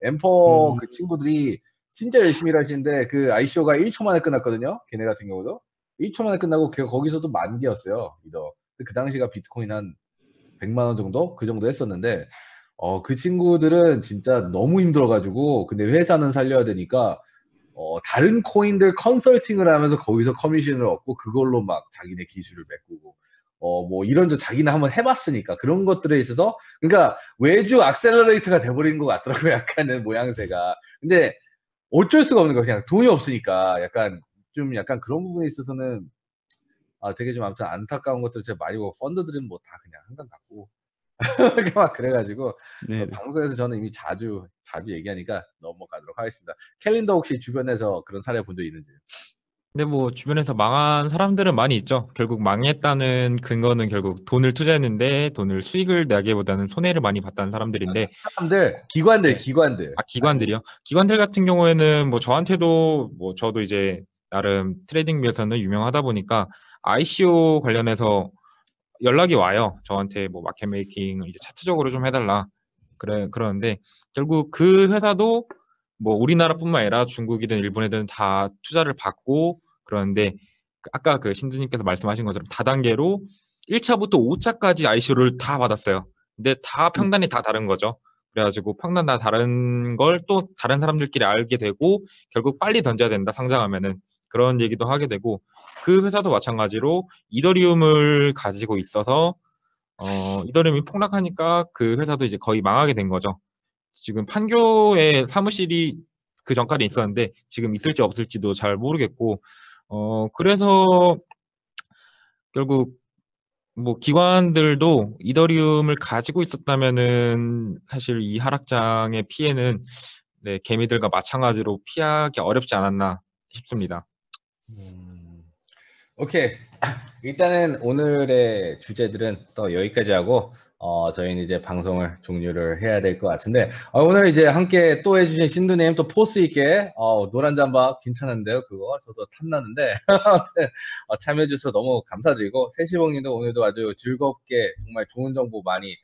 엠퍼 그 친구들이 진짜 열심히 일하시는데 그 ICO가 1초 만에 끝났거든요. 걔네 같은 경우도 1초 만에 끝나고 거기서도 10,000개였어요. 이더. 그 당시가 비트코인 한 100만 원 정도 그 정도 했었는데 그 친구들은 진짜 너무 힘들어가지고 근데 회사는 살려야 되니까 다른 코인들 컨설팅을 하면서 거기서 커미션을 얻고 그걸로 막 자기네 기술을 메꾸고 뭐 이런 자기는 한번 해봤으니까 그런 것들에 있어서 그러니까 외주 악셀러레이터가 돼버리는 것 같더라고요. 약간은 모양새가. 근데 어쩔 수가 없는 거 그냥 돈이 없으니까 약간 그런 부분에 있어서는 되게 좀 아무튼 안타까운 것들 제가 많이 보고 펀드들은 뭐 다 그냥 한강 같고 막 그래가지고 네. 방송에서 저는 이미 자주 얘기하니까 넘어가도록 하겠습니다. 캘린더 혹시 주변에서 그런 사례 본 적 있는지? 근데 뭐 주변에서 망한 사람들은 많이 있죠. 결국 망했다는 근거는 결국 돈을 투자했는데 돈을 수익을 내기보다는 손해를 많이 봤다는 사람들인데 사람들, 기관들, 네. 기관들. 기관들이요. 기관들 같은 경우에는 뭐 저한테도 뭐 저도 이제 나름 트레이딩비에서는 유명하다 보니까 ICO 관련해서 연락이 와요. 저한테 뭐 마켓 메이킹을 이제 차트적으로 좀 해달라. 그러는데 결국 그 회사도 뭐 우리나라뿐만 아니라 중국이든 일본이든 다 투자를 받고 그러는데 아까 그 신두님께서 말씀하신 것처럼 다단계로 1차부터 5차까지 ICO를 다 받았어요. 근데 다 평단이 다 다른 거죠. 그래가지고 평단 다 다른 걸 또 다른 사람들끼리 알게 되고 결국 빨리 던져야 된다 상장하면은 그런 얘기도 하게 되고 그 회사도 마찬가지로 이더리움을 가지고 있어서 이더리움이 폭락하니까 그 회사도 이제 거의 망하게 된 거죠. 지금 판교에 사무실이 그 전까지 있었는데 지금 있을지 없을지도 잘 모르겠고 그래서 결국 뭐 기관들도 이더리움을 가지고 있었다면은 사실 이 하락장의 피해는 네, 개미들과 마찬가지로 피하기 어렵지 않았나 싶습니다. 오케이. 일단은 오늘의 주제들은 또 여기까지 하고 저희는 이제 방송을 종료를 해야 될 것 같은데 오늘 이제 함께 또 해주신 신두님 또 포스 있게 노란 잠바 괜찮은데요 그거 저도 탐나는데 참여해 주셔서 너무 감사드리고 세시봉님도 오늘도 아주 즐겁게 정말 좋은 정보 많이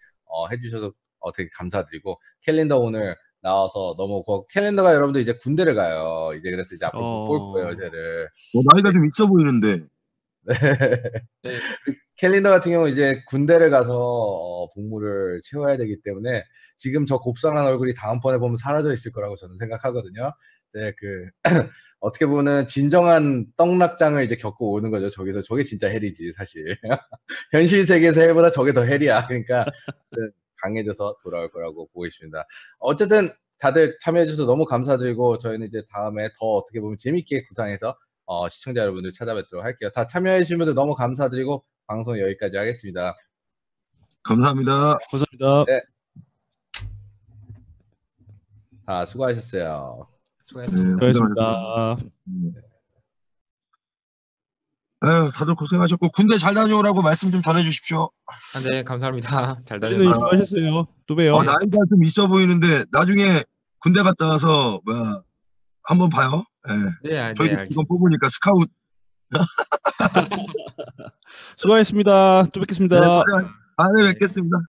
해주셔서 되게 감사드리고 캘린더 오늘 나와서 너무 캘린더가 여러분들 이제 군대를 가요 이제 그래서 이제 앞으로 못 볼 거예요 쟤를 나이가 좀 있어 보이는데. 네. 캘린더 같은 경우 이제 군대를 가서 복무를 채워야 되기 때문에 지금 저 곱상한 얼굴이 다음번에 보면 사라져 있을 거라고 저는 생각하거든요. 이제 어떻게 보면 진정한 떡락장을 이제 겪고 오는 거죠. 저기서 저게 진짜 헬이지 사실. 현실 세계에서 헬보다 저게 더 헬이야. 그러니까 강해져서 돌아올 거라고 보고 있습니다. 어쨌든 다들 참여해주셔서 너무 감사드리고 저희는 이제 다음에 더 어떻게 보면 재밌게 구상해서 시청자 여러분들 찾아뵙도록 할게요. 다 참여해주신 분들 너무 감사드리고 방송 여기까지 하겠습니다. 감사합니다. 감사합니다. 네. 다 수고하셨어요. 수고하셨습니다. 수고하셨습니다. 네. 아유, 다들 고생하셨고 군대 잘 다녀오라고 말씀 좀 전해주십시오. 아, 네, 감사합니다. 잘 선생님 다녀오세요. 수고하셨어요. 또 봬요. 나이가 좀 있어 보이는데 나중에 군대 갔다 와서 한번 봐요. 예. 네, 아, 네, 저희도 알겠습니다. 지금 뽑으니까 스카우트. 수고하셨습니다. 또 뵙겠습니다. 다음에 뵙겠습니다.